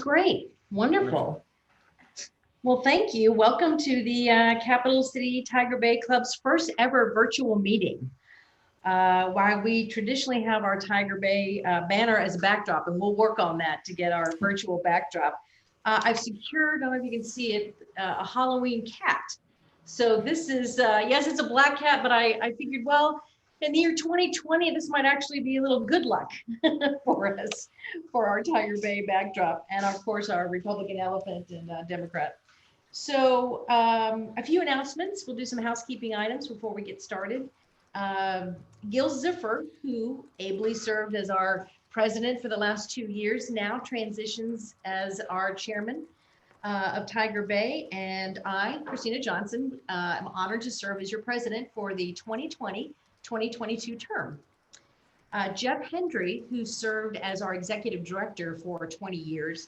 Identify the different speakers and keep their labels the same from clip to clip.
Speaker 1: Great. Wonderful. Well, thank you. Welcome to the Capital City Tiger Bay Club's first ever virtual meeting. While we traditionally have our Tiger Bay banner as a backdrop, and we'll work on that to get our virtual backdrop, I've secured, I don't know if you can see it, a Halloween cat. So this is, yes, it's a black cat, but I figured, well, in the year 2020, this might actually be a little good luck for us, for our Tiger Bay backdrop, and of course our Republican elephant and Democrat. So a few announcements. We'll do some housekeeping items before we get started. Gil Ziffer, who ably served as our president for the last 2 years, now transitions as our chairman of Tiger Bay, and I, Christina Johnson, am honored to serve as your president for the 2020-2022 term. Jeff Hendry, who served as our executive director for 20 years,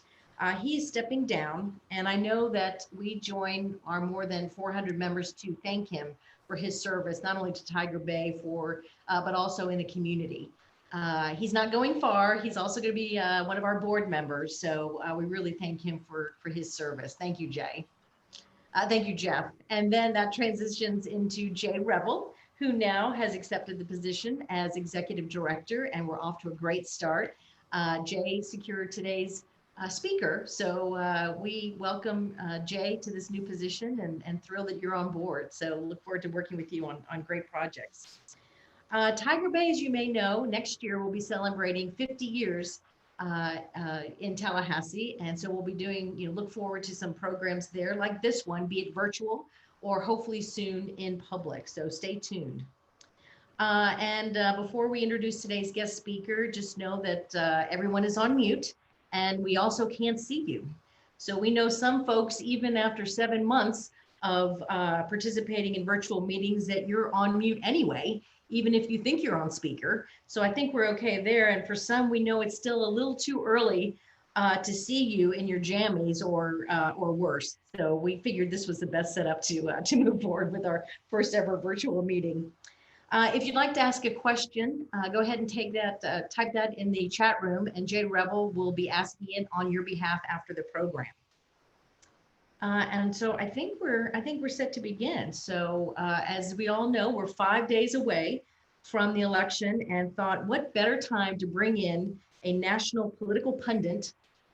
Speaker 1: he's stepping down, and I know that we join our more than 400 members to thank him for his service, not only to Tiger Bay but also in the community. He's not going far. He's also going to be one of our board members, so we really thank him for his service. Thank you, Jay. Thank you, Jeff. And then that transitions into Jay Revel, who now has accepted the position as executive director, and we're off to a great start. Jay secured today's speaker, so we welcome Jay to this new position and thrilled that you're on board. So look forward to working with you on great projects. Tiger Bay, as you may know, next year we'll be celebrating 50 years in Tallahassee, and so we'll be doing, look forward to some programs there like this one, be it virtual or hopefully soon in public, so stay tuned. Before we introduce today's guest speaker, just know that everyone is on mute, and we also can't see you. So we know some folks, even after 7 months of participating in virtual meetings, that you're on mute anyway, even if you think you're on speaker. So I think we're okay there. And for some, we know it's still a little too early to see you in your jammies or worse. So we figured this was the best setup to move forward with our first ever virtual meeting. If you'd like to ask a question, go ahead and take that, type that in the chat room, and Jay Revel will be asking it on your behalf after the program. And so I think we're set to begin. So as we all know, we're 5 days away from the election, and thought what better time to bring in a national political pundit,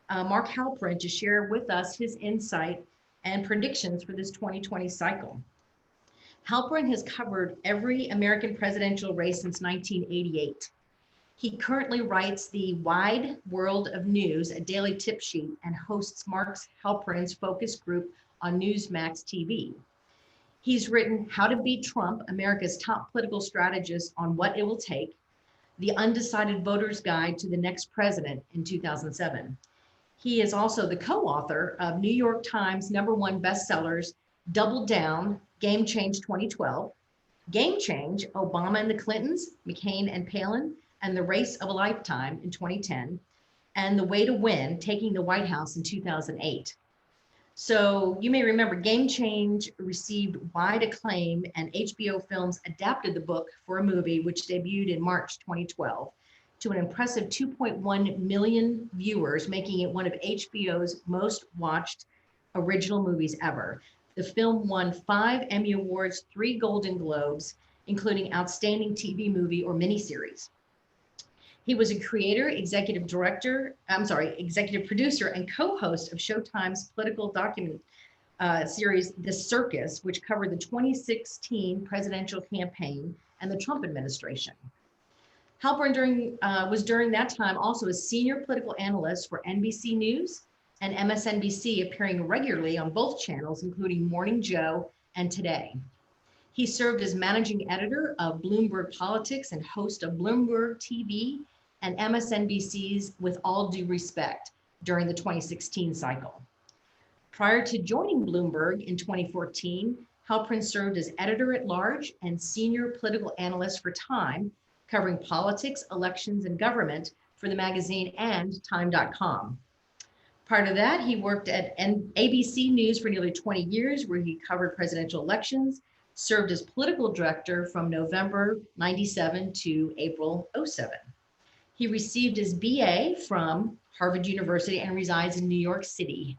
Speaker 1: Mark Halperin, to share with us his insight and predictions for this 2020 cycle. Halperin has covered every American presidential race since 1988. He currently writes the Wide World of News, a daily tip sheet, and hosts Mark Halperin's focus group on Newsmax TV. He's written How to Beat Trump, America's Top Political Strategist on What It Will Take, The Undecided Voter's Guide to the Next President in 2007. He is also the co-author of New York Times #1 bestsellers, Double Down, Game Change 2012, Game Change, Obama and the Clintons, McCain and Palin, and the Race of a Lifetime in 2010, and The Way to Win, Taking the White House in 2008. So you may remember Game Change received wide acclaim, and HBO Films adapted the book for a movie which debuted in March 2012 to an impressive 2.1 million viewers, making it one of HBO's most watched original movies ever. The film won 5 Emmy Awards, 3 Golden Globes, including Outstanding TV Movie or Miniseries. He was a creator, executive producer, and co-host of Showtime's political document series, The Circus, which covered the 2016 presidential campaign and the Trump administration. Halperin was during that time also a senior political analyst for NBC News and MSNBC, appearing regularly on both channels, including Morning Joe and Today. He served as managing editor of Bloomberg Politics and host of Bloomberg TV and MSNBC's With All Due Respect during the 2016 cycle. Prior to joining Bloomberg in 2014, Halperin served as editor-at-large and senior political analyst for Time, covering politics, elections, and government for the magazine and Time.com. Prior to that, he worked at ABC News for nearly 20 years, where he covered presidential elections, served as political director from November 97 to April 07. He received his BA from Harvard University and resides in New York City.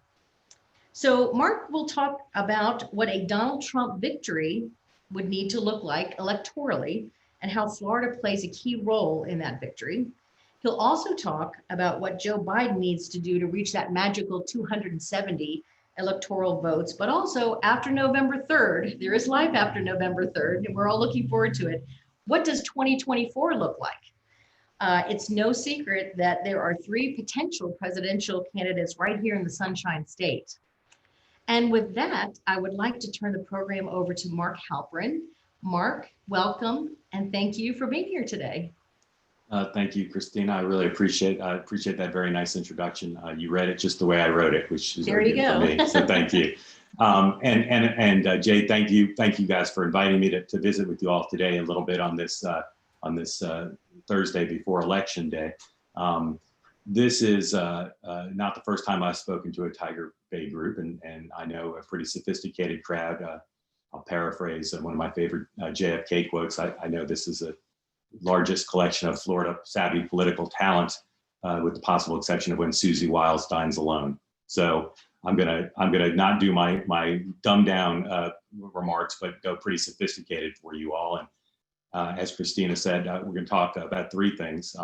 Speaker 1: So Mark will talk about what a Donald Trump victory would need to look like electorally and how Florida plays a key role in that victory. He'll also talk about what Joe Biden needs to do to reach that magical 270 electoral votes, but also after November 3rd, there is life after November 3rd, and we're all looking forward to it. What does 2024 look like? It's no secret that there are 3 potential presidential candidates right here in the Sunshine State. And with that, I would like to turn the program over to Mark Halperin. Mark, welcome, and thank you for being here today.
Speaker 2: Thank you, Christina. I really appreciate that very nice introduction. You read it just the way I wrote it, which is very good for me. So thank you. And Jay, thank you guys for inviting me to visit with you all today a little bit on this Thursday before Election Day. This is not the first time I've spoken to a Tiger Bay group, and I know a pretty sophisticated crowd. I'll paraphrase one of my favorite JFK quotes. I know this is the largest collection of Florida savvy political talent, with the possible exception of when Susie Wiles dines alone. So I'm gonna not do my dumbed down remarks, but go pretty sophisticated for you all. And as Christina said, we're going to talk about 3 things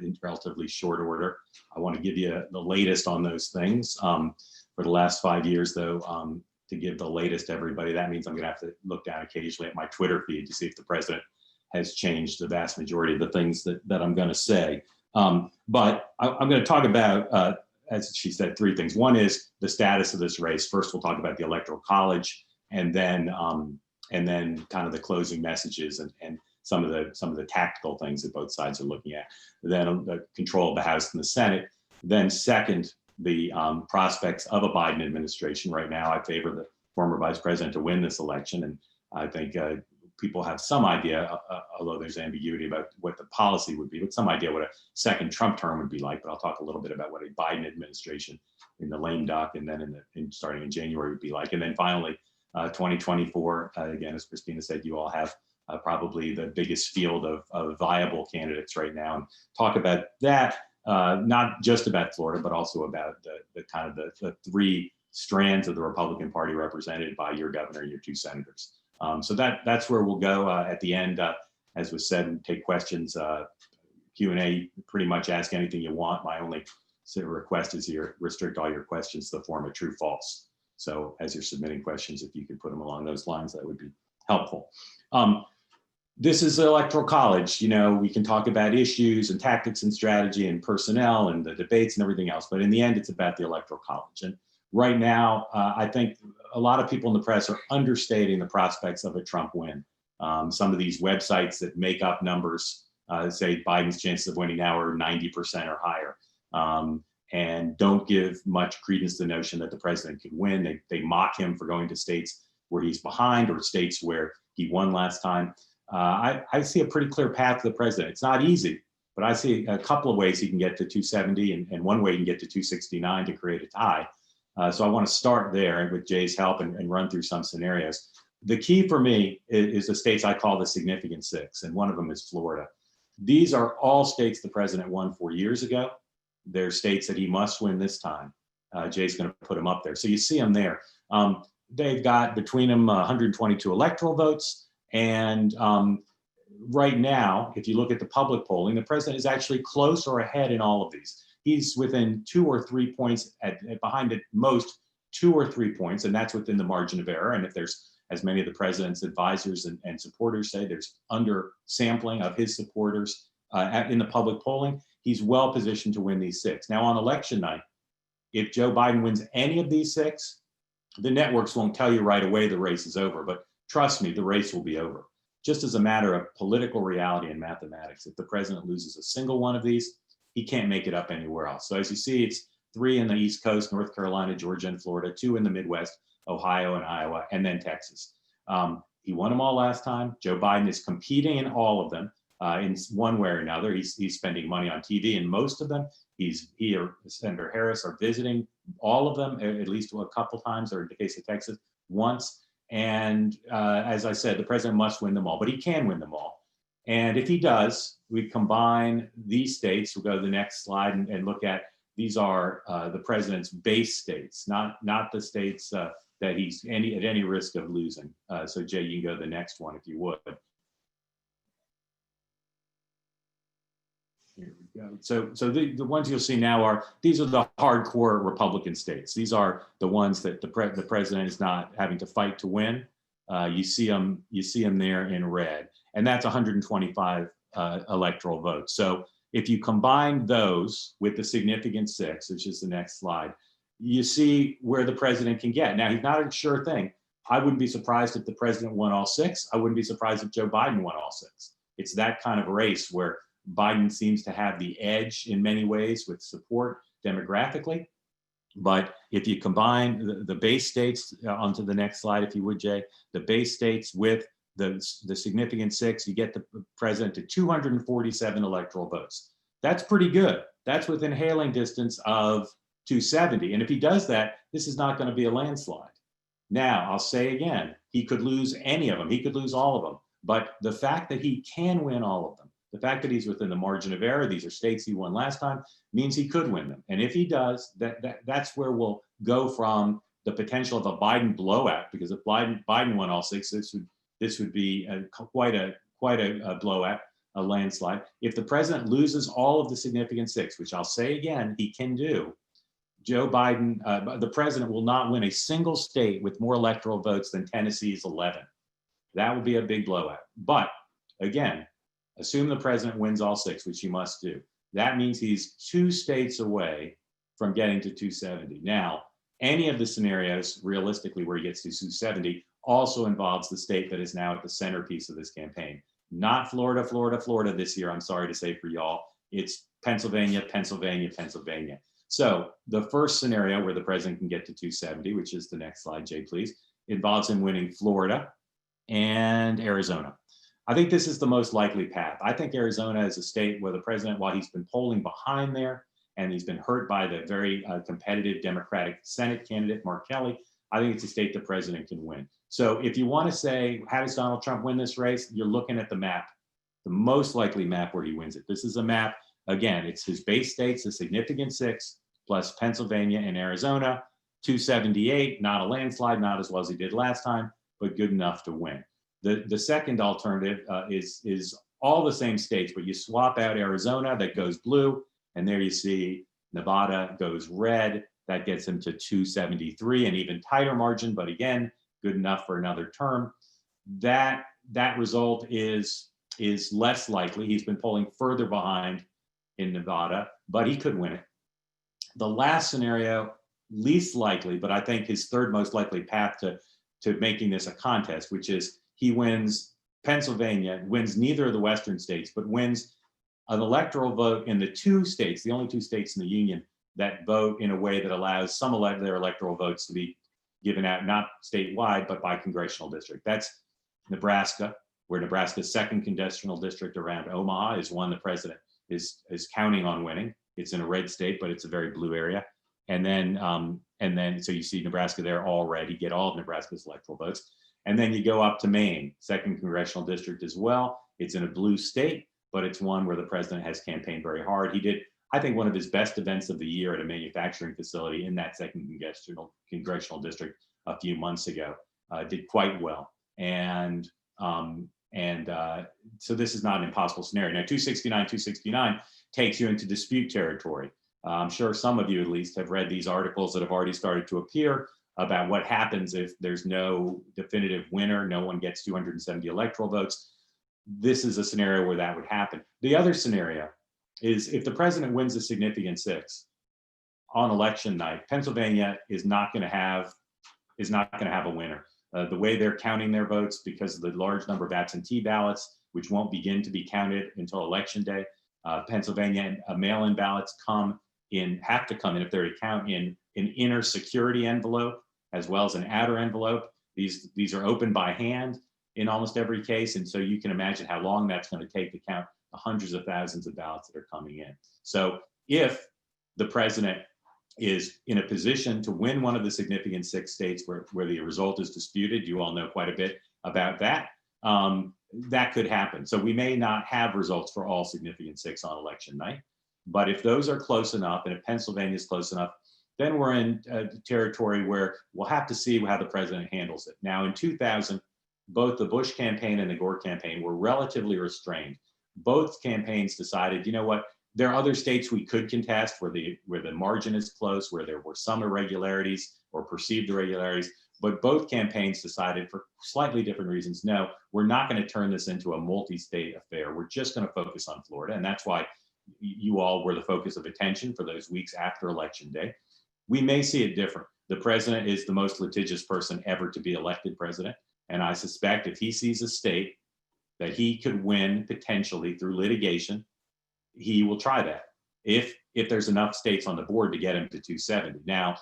Speaker 2: in relatively short order. I want to give you the latest on those things. For the last 5 years, though, to give the latest to everybody, that means I'm going to have to look down occasionally at my Twitter feed to see if the president has changed the vast majority of the things that I'm going to say. But I'm going to talk about, as she said, 3 things. One is the status of this race. First, we'll talk about the Electoral College, and then kind of the closing messages and some of the tactical things that both sides are looking at. Then the control of the House and the Senate. Then second, the prospects of a Biden administration. Right now, I favor the former vice president to win this election, and I think people have some idea, although there's ambiguity about what the policy would be, but some idea what a second Trump term would be like. But I'll talk a little bit about what a Biden administration in the lame duck and then starting in January would be like. And then finally, 2024, again, as Christina said, you all have probably the biggest field of viable candidates right now, and talk about that, not just about Florida, but also about the kind of the 3 strands of the Republican Party represented by your governor and your 2 senators. So that's where we'll go at the end. As was said, take questions, Q&A, pretty much ask anything you want. My only request is you restrict all your questions to the form of true, false. So as you're submitting questions, if you could put them along those lines, that would be helpful. This is the Electoral College. You know, we can talk about issues and tactics and strategy and personnel and the debates and everything else, but in the end, it's about the Electoral College. And right now, I think a lot of people in the press are understating the prospects of a Trump win. Some of these websites that make up numbers say Biden's chances of winning now are 90% or higher, and don't give much credence to the notion that the president could win. They mock him for going to states where he's behind or states where he won last time. I see a pretty clear path to the president. It's not easy, but I see a couple of ways he can get to 270 and one way he can get to 269 to create a tie. So I want to start there with Jay's help and run through some scenarios. The key for me is the states I call the significant 6, and one of them is Florida. These are all states the president won 4 years ago. They're states that he must win this time. Jay's going to put them up there. So you see them there. They've got between them 122 electoral votes. And right now, if you look at the public polling, the president is actually close or ahead in all of these. He's within 2 or 3 points, behind at most 2 or 3 points, and that's within the margin of error. And if there's, as many of the president's advisors and supporters say, there's undersampling of his supporters in the public polling, he's well positioned to win these 6. Now on election night, if Joe Biden wins any of these 6, the networks won't tell you right away the race is over, but trust me, the race will be over. Just as a matter of political reality and mathematics, if the president loses a single one of these, he can't make it up anywhere else. So as you see, it's 3 in the East Coast, North Carolina, Georgia, and Florida, 2 in the Midwest, Ohio and Iowa, and then Texas. He won them all last time. Joe Biden is competing in all of them in one way or another. He's spending money on TV in most of them. He or Senator Harris are visiting all of them at least a couple times, or in the case of Texas, once. And as I said, the president must win them all, but he can win them all. And if he does, we combine these states. We'll go to the next slide and look at these are the president's base states, not the states that he's at any risk of losing. So Jay, you can go to the next one if you would. Here we go. So the ones you'll see now these are the hardcore Republican states. These are the ones that the president is not having to fight to win. You see them there in red, and that's 125 electoral votes. So if you combine those with the significant 6, which is the next slide, you see where the president can get. Now, he's not a sure thing. I wouldn't be surprised if the president won all 6. I wouldn't be surprised if Joe Biden won all 6. It's that kind of race where Biden seems to have the edge in many ways with support demographically. But if you combine the base states, onto the next slide, if you would, Jay, the base states with the significant 6, you get the president to 247 electoral votes. That's pretty good. That's within hailing distance of 270. And if he does that, this is not going to be a landslide. Now, I'll say again, he could lose any of them. He could lose all of them. But the fact that he can win all of them, the fact that he's within the margin of error, these are states he won last time, means he could win them. And if he does, that's where we'll go from the potential of a Biden blowout, because if Biden won all 6, this would be quite a blowout, a landslide. If the president loses all of the significant 6, which I'll say again, he can do, Joe Biden, the president will not win a single state with more electoral votes than Tennessee's 11. That would be a big blowout. But again, assume the president wins all 6, which he must do. That means he's 2 states away from getting to 270. Now, any of the scenarios, realistically, where he gets to 270 also involves the state that is now at the centerpiece of this campaign. Not Florida, Florida, Florida this year, I'm sorry to say for y'all. It's Pennsylvania, Pennsylvania, Pennsylvania. So the first scenario where the president can get to 270, which is the next slide, Jay, please, involves him winning Florida and Arizona. I think this is the most likely path. I think Arizona is a state where the president, while he's been polling behind there and he's been hurt by the very competitive Democratic Senate candidate, Mark Kelly, I think it's a state the president can win. So if you want to say, how does Donald Trump win this race? You're looking at the map, the most likely map where he wins it. This is a map, again, it's his base states, the significant 6, plus Pennsylvania and Arizona, 278, not a landslide, not as well as he did last time, but good enough to win. The second alternative is all the same states, but you swap out Arizona, that goes blue, and there you see Nevada goes red. That gets him to 273, an even tighter margin, but again, good enough for another term. That result is less likely. He's been polling further behind in Nevada, but he could win it. The last scenario, least likely, but I think his third most likely path to making this a contest, which is he wins Pennsylvania, wins neither of the Western states, but wins an electoral vote in the 2 states, the only 2 states in the union that vote in a way that allows some of their electoral votes to be given out, not statewide, but by congressional district. That's Nebraska, where Nebraska's 2nd congressional district around Omaha is one the president is counting on winning. It's in a red state, but it's a very blue area. And then so you see Nebraska there all red. You get all of Nebraska's electoral votes. And then you go up to Maine, 2nd congressional district as well. It's in a blue state, but it's one where the president has campaigned very hard. He did, I think, one of his best events of the year at a manufacturing facility in that 2nd congressional district a few months ago. Did quite well. And so this is not an impossible scenario. Now, 269 takes you into dispute territory. I'm sure some of you at least have read these articles that have already started to appear about what happens if there's no definitive winner, no one gets 270 electoral votes. This is a scenario where that would happen. The other scenario is if the president wins a significant 6 on election night, Pennsylvania is not going to have a winner. The way they're counting their votes, because of the large number of absentee ballots, which won't begin to be counted until election day, Pennsylvania mail-in ballots have to come in if they're to count in an inner security envelope as well as an outer envelope. These are opened by hand in almost every case, and so you can imagine how long that's going to take to count the hundreds of thousands of ballots that are coming in. So if the president is in a position to win one of the significant 6 states where the result is disputed, you all know quite a bit about that, that could happen. So we may not have results for all significant 6 on election night. But if those are close enough, and if Pennsylvania is close enough, then we're in territory where we'll have to see how the president handles it. Now, in 2000, both the Bush campaign and the Gore campaign were relatively restrained. Both campaigns decided, you know what, there are other states we could contest where the margin is close, where there were some irregularities or perceived irregularities. But both campaigns decided, for slightly different reasons, no, we're not going to turn this into a multi-state affair. We're just going to focus on Florida. And that's why you all were the focus of attention for those weeks after Election Day. We may see it different. The president is the most litigious person ever to be elected president. And I suspect if he sees a state that he could win potentially through litigation, he will try that if there's enough states on the board to get him to 270. Now,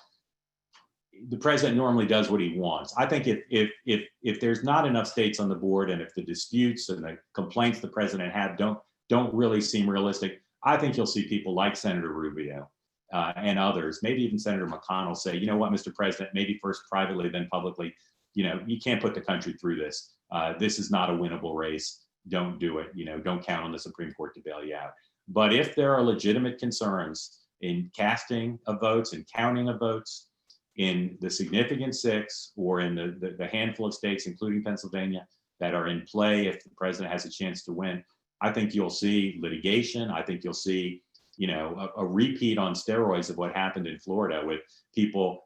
Speaker 2: the president normally does what he wants. I think if there's not enough states on the board, and if the disputes and the complaints the president had don't really seem realistic, I think you'll see people like Senator Rubio and others, maybe even Senator McConnell, say, you know what, Mr. President, maybe first privately, then publicly, you know, you can't put the country through this. This is not a winnable race. Don't do it. You know, don't count on the Supreme Court to bail you out. But if there are legitimate concerns in casting of votes and counting of votes in the significant six, or in the handful of states, including Pennsylvania, that are in play if the president has a chance to win, I think you'll see litigation. I think you'll see, you know, a repeat on steroids of what happened in Florida, with people,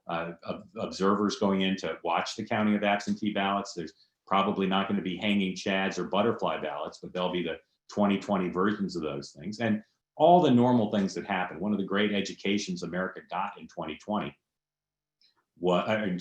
Speaker 2: observers going in to watch the counting of absentee ballots. There's probably not going to be hanging chads or butterfly ballots, but there'll be the 2020 versions of those things, and all the normal things that happen. One of the great educations America got in 2020, in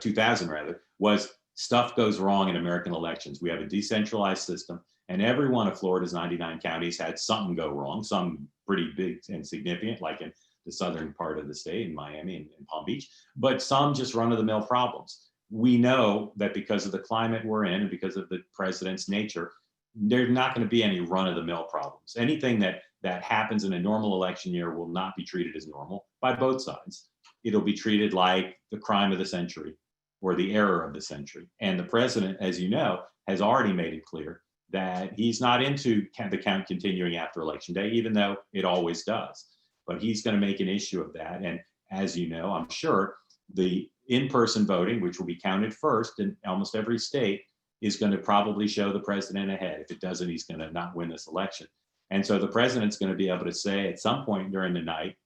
Speaker 2: 2000 rather, was stuff goes wrong in American elections. We have a decentralized system, and every one of Florida's 99 counties had something go wrong, some pretty big and significant, like in the southern part of the state, in Miami and Palm Beach, but some just run-of-the-mill problems. We know that because of the climate we're in and because of the president's nature, there's not going to be any run-of-the-mill problems. Anything that happens in a normal election year will not be treated as normal by both sides. It'll be treated like the crime of the century or the error of the century. And the president, as you know, has already made it clear that he's not into the count continuing after Election Day, even though it always does. But he's going to make an issue of that. And as you know, I'm sure the in-person voting, which will be counted first in almost every state, is going to probably show the president ahead. If it doesn't, he's going to not win this election. And so the president's going to be able to say at some point during the night,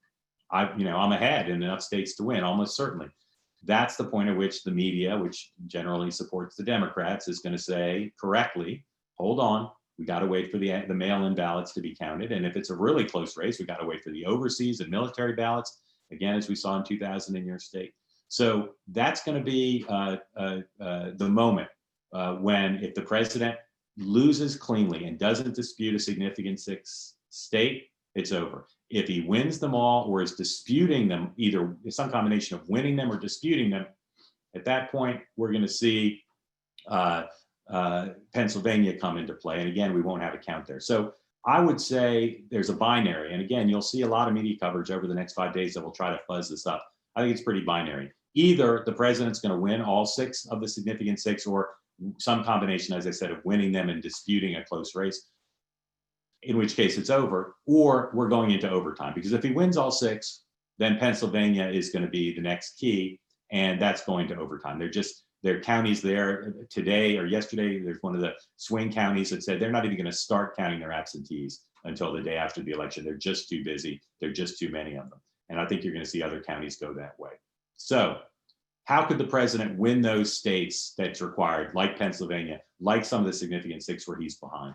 Speaker 2: I'm ahead in enough states to win, almost certainly. That's the point at which the media, which generally supports the Democrats, is going to say correctly, hold on, we got to wait for the mail-in ballots to be counted. And if it's a really close race, we got to wait for the overseas and military ballots, again, as we saw in 2000 in your state. So that's going to be the moment when, if the president loses cleanly and doesn't dispute a significant six state, it's over. If he wins them all or is disputing them, either some combination of winning them or disputing them, at that point, we're going to see Pennsylvania come into play. And again, we won't have a count there. So I would say there's a binary. And again, you'll see a lot of media coverage over the next 5 days that will try to fuzz this up. I think it's pretty binary. Either the president's going to win all six of the significant six, or some combination, as I said, of winning them and disputing a close race, in which case it's over, or we're going into overtime. Because if he wins all six, then Pennsylvania is going to be the next key, and that's going to overtime. There are counties there today or yesterday. There's one of the swing counties that said they're not even going to start counting their absentees until the day after the election. They're just too busy. There are just too many of them. And I think you're going to see other counties go that way. So how could the president win those states that's required, like Pennsylvania, like some of the significant six where he's behind?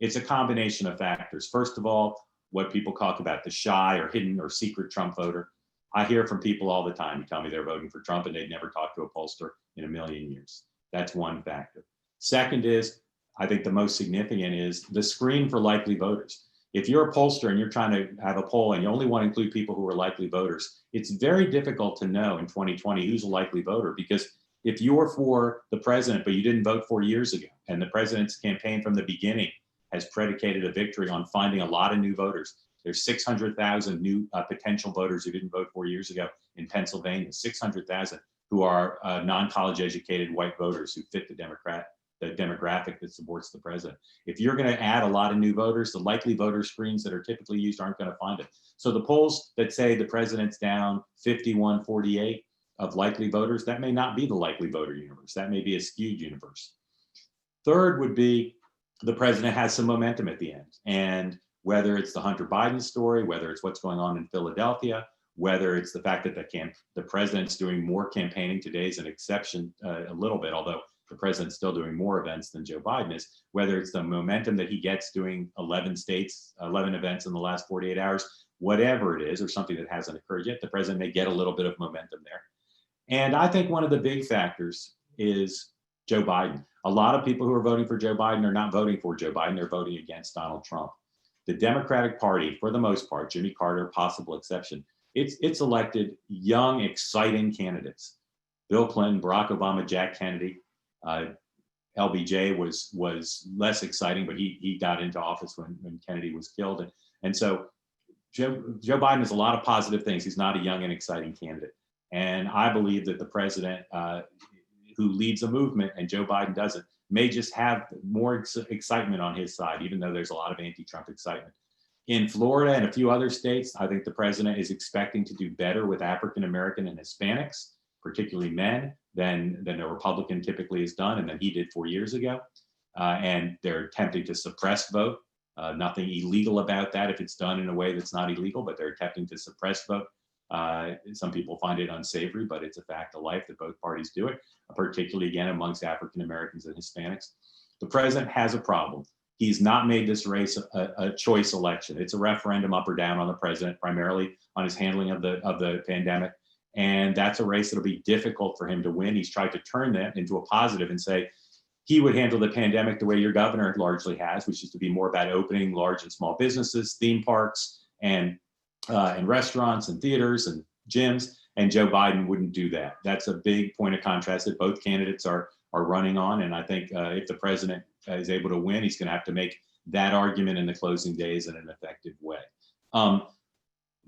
Speaker 2: It's a combination of factors. First of all, what people talk about, the shy or hidden or secret Trump voter. I hear from people all the time who tell me they're voting for Trump and they'd never talked to a pollster in a million years. That's one factor. Second is, I think the most significant is the screen for likely voters. If you're a pollster and you're trying to have a poll and you only want to include people who are likely voters, it's very difficult to know in 2020 who's a likely voter, because if you're for the president but you didn't vote 4 years ago, and the president's campaign from the beginning has predicated a victory on finding a lot of new voters. There's 600,000 new potential voters who didn't vote 4 years ago in Pennsylvania, 600,000 who are non-college educated white voters who fit the Democrat the demographic that supports the president. If you're going to add a lot of new voters, the likely voter screens that are typically used aren't going to find it. So the polls that say the president's down 51-48 of likely voters, that may not be the likely voter universe. That may be a skewed universe. Third would be the president has some momentum at the end. And whether it's the Hunter Biden story, whether it's what's going on in Philadelphia, whether it's the fact that the president's doing more campaigning, today is an exception a little bit, although the president's still doing more events than Joe Biden is, whether it's the momentum that he gets doing 11 events in the last 48 hours, whatever it is, or something that hasn't occurred yet, the president may get a little bit of momentum there. And I think one of the big factors is Joe Biden. A lot of people who are voting for Joe Biden are not voting for Joe Biden, they're voting against Donald Trump. The Democratic Party, for the most part, Jimmy Carter, possible exception, it's elected young, exciting candidates. Bill Clinton, Barack Obama, Jack Kennedy. LBJ was less exciting, but he got into office when Kennedy was killed. And so Joe Biden has a lot of positive things. He's not a young and exciting candidate. And I believe that the president who leads a movement, and Joe Biden doesn't, may just have more excitement on his side, even though there's a lot of anti-Trump excitement. In Florida and a few other states, I think the president is expecting to do better with African American and Hispanics, particularly men, than a Republican typically has done, and than he did 4 years ago. And they're attempting to suppress vote. Nothing illegal about that if it's done in a way that's not illegal, but they're attempting to suppress vote. Some people find it unsavory, but it's a fact of life that both parties do it, particularly again amongst African Americans and Hispanics. The president has a problem. He's not made this race a choice election. It's a referendum up or down on the president, primarily on his handling of the pandemic. And that's a race that'll be difficult for him to win. He's tried to turn that into a positive and say he would handle the pandemic the way your governor largely has, which is to be more about opening large and small businesses, theme parks, and restaurants and theaters and gyms. And Joe Biden wouldn't do that. That's a big point of contrast that both candidates are running on. And I think if the president is able to win, he's going to have to make that argument in the closing days in an effective way.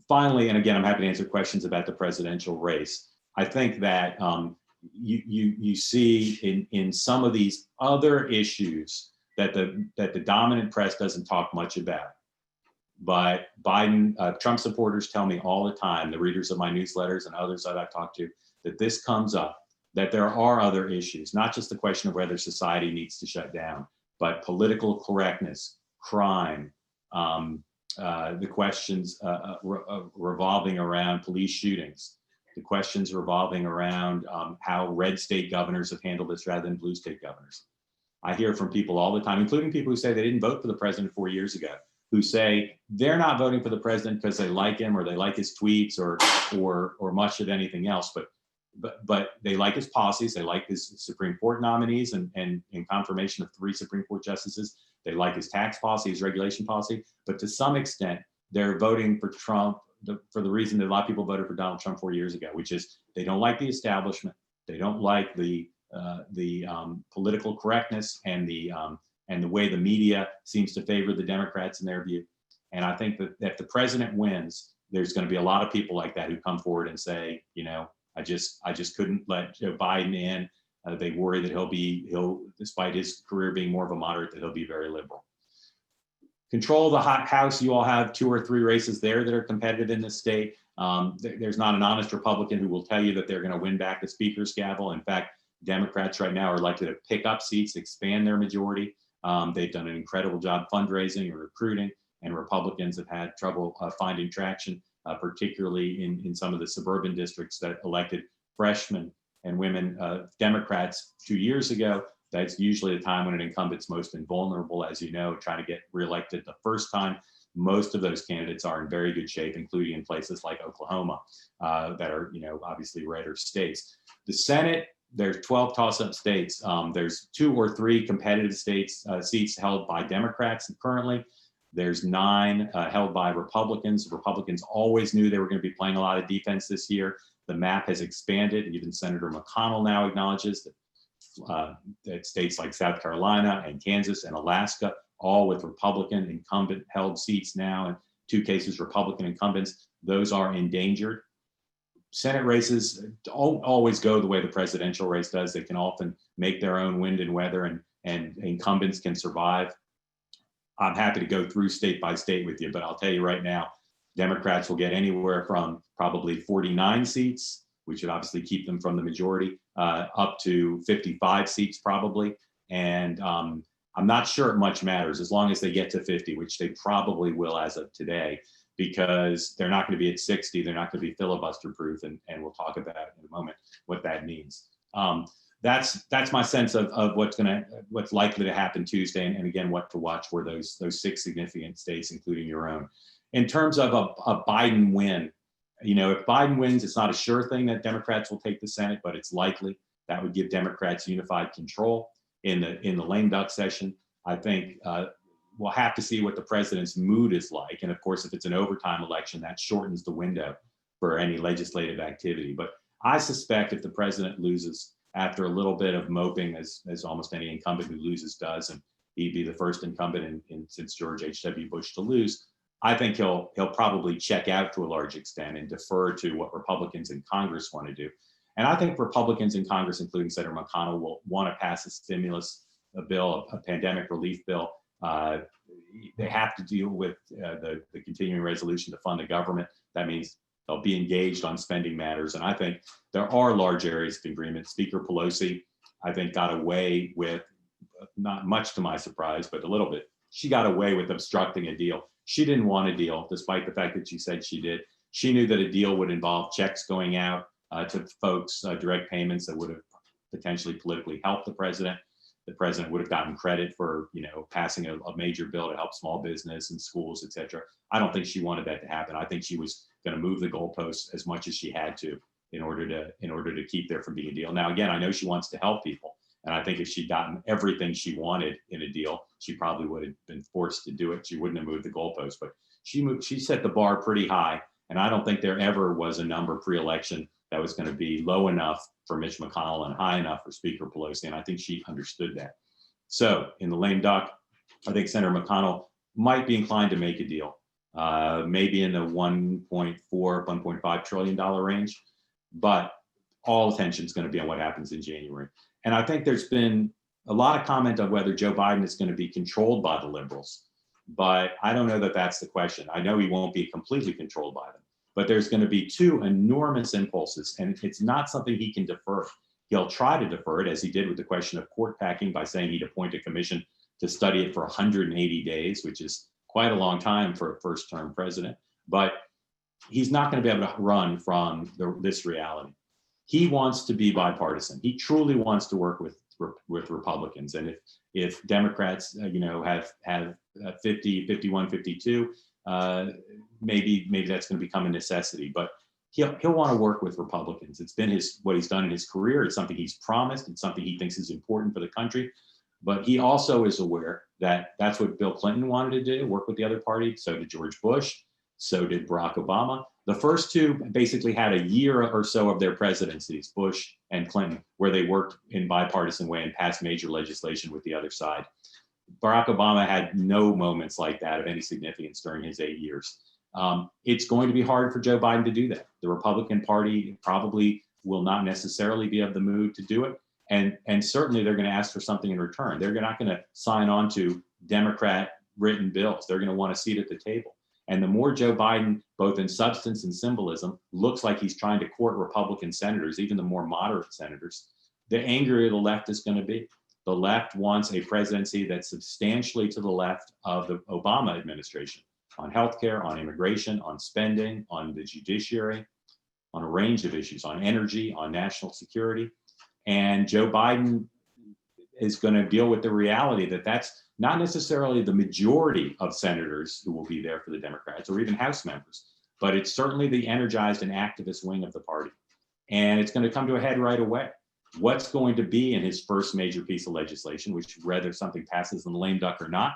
Speaker 2: Finally, and again, I'm happy to answer questions about the presidential race. I think that you see in some of these other issues that the dominant press doesn't talk much about. But Trump supporters tell me all the time, the readers of my newsletters and others that I've talked to, that this comes up, that there are other issues, not just the question of whether society needs to shut down, but political correctness, crime, the questions revolving around police shootings, the questions revolving around how red state governors have handled this rather than blue state governors. I hear from people all the time, including people who say they didn't vote for the president 4 years ago, who say they're not voting for the president because they like him or they like his tweets or much of anything else, but they like his policies, they like his Supreme Court nominees and in confirmation of 3 Supreme Court justices, they like his tax policy, his regulation policy, but to some extent, they're voting for Trump for the reason that a lot of people voted for Donald Trump 4 years ago, which is they don't like the establishment, they don't like the political correctness and the way the media seems to favor the Democrats in their view. And I think that if the president wins, there's going to be a lot of people like that who come forward and say, you know, I just couldn't let Joe Biden in. They worry that he'll, despite his career being more of a moderate, that he'll be very liberal. Control the House. You all have 2 or 3 races there that are competitive in this state. There's not an honest Republican who will tell you that they're going to win back the speaker's gavel. In fact, Democrats right now are likely to pick up seats, expand their majority. They've done an incredible job fundraising and recruiting, and Republicans have had trouble finding traction, particularly in some of the suburban districts that elected freshmen and women Democrats 2 years ago. That's usually the time when an incumbent's most invulnerable, as you know, trying to get reelected the first time. Most of those candidates are in very good shape, including in places like Oklahoma that are, you know, obviously redder states. The Senate, there's 12 toss-up states. There's 2 or 3 competitive states seats held by Democrats currently. There's 9 held by Republicans. Republicans always knew they were going to be playing a lot of defense this year. The map has expanded. Even Senator McConnell now acknowledges that states like South Carolina and Kansas and Alaska, all with Republican incumbent held seats now, in 2 cases Republican incumbents, those are endangered. Senate races don't always go the way the presidential race does. They can often make their own wind and weather, and and incumbents can survive. I'm happy to go through state by state with you, but I'll tell you right now, Democrats will get anywhere from probably 49 seats, which would obviously keep them from the majority, up to 55 seats probably. And I'm not sure it much matters as long as they get to 50, which they probably will as of today, because they're not going to be at 60. They're not going to be filibuster proof. And we'll talk about in a moment what that means. That's my sense of what's likely to happen Tuesday, and again, what to watch for those 6 significant states, including your own. In terms of a Biden win, if Biden wins, it's not a sure thing that Democrats will take the Senate, but it's likely. That would give Democrats unified control in the lame duck session. I think we'll have to see what the president's mood is like, and of course, if it's an overtime election, that shortens the window for any legislative activity. But I suspect if the president loses, after a little bit of moping, as almost any incumbent who loses does, and he'd be the first incumbent since George H.W. Bush to lose, I think he'll probably check out to a large extent and defer to what Republicans in Congress want to do. And I think Republicans in Congress, including Senator McConnell, will want to pass a stimulus bill, a pandemic relief bill. They have to deal with the continuing resolution to fund the government. That means they'll be engaged on spending matters. And I think there are large areas of agreement. Speaker Pelosi, I think, got away with, not much to my surprise, but a little bit, she got away with obstructing a deal. She didn't want a deal, despite the fact that she said she did. She knew that a deal would involve checks going out to folks, direct payments that would have potentially politically helped the president. The president would have gotten credit for, passing a major bill to help small business and schools, et cetera. I don't think she wanted that to happen. I think she was going to move the goalposts as much as she had to in order to keep there from being a deal. Now, again, I know she wants to help people, and I think if she'd gotten everything she wanted in a deal, she probably would have been forced to do it. She wouldn't have moved the goalposts, but she set the bar pretty high, and I don't think there ever was a number pre-election that was going to be low enough for Mitch McConnell and high enough for Speaker Pelosi, and I think she understood that. So in the lame duck, I think Senator McConnell might be inclined to make a deal, maybe in the $1.4, $1.5 trillion range, but all attention is going to be on what happens in January. And I think there's been a lot of comment on whether Joe Biden is going to be controlled by the liberals, but I don't know that that's the question. I know he won't be completely controlled by them, but there's going to be 2 enormous impulses, and it's not something he can defer. He'll try to defer it, as he did with the question of court packing, by saying he'd appoint a commission to study it for 180 days, which is quite a long time for a first-term president. But he's not going to be able to run from this reality. He wants to be bipartisan. He truly wants to work with Republicans. And if Democrats, have 50, 51, 52, maybe that's going to become a necessity. But he'll want to work with Republicans. It's been what he's done in his career. It's something he's promised. It's something he thinks is important for the country. But he also is aware that that's what Bill Clinton wanted to do, work with the other party. So did George Bush. So did Barack Obama. The first 2 basically had a year or so of their presidencies, Bush and Clinton, where they worked in bipartisan way and passed major legislation with the other side. Barack Obama had no moments like that of any significance during his 8 years. It's going to be hard for Joe Biden to do that. The Republican Party probably will not necessarily be of the mood to do it. And certainly they're going to ask for something in return. They're not going to sign on to Democrat written bills. They're going to want a seat at the table. And the more Joe Biden, both in substance and symbolism, looks like he's trying to court Republican senators, even the more moderate senators, the angrier the left is going to be. The left wants a presidency that's substantially to the left of the Obama administration on healthcare, on immigration, on spending, on the judiciary, on a range of issues, on energy, on national security. And Joe Biden is going to deal with the reality that that's not necessarily the majority of senators who will be there for the Democrats or even House members, but it's certainly the energized and activist wing of the party. And it's going to come to a head right away. What's going to be in his first major piece of legislation, which whether something passes in the lame duck or not,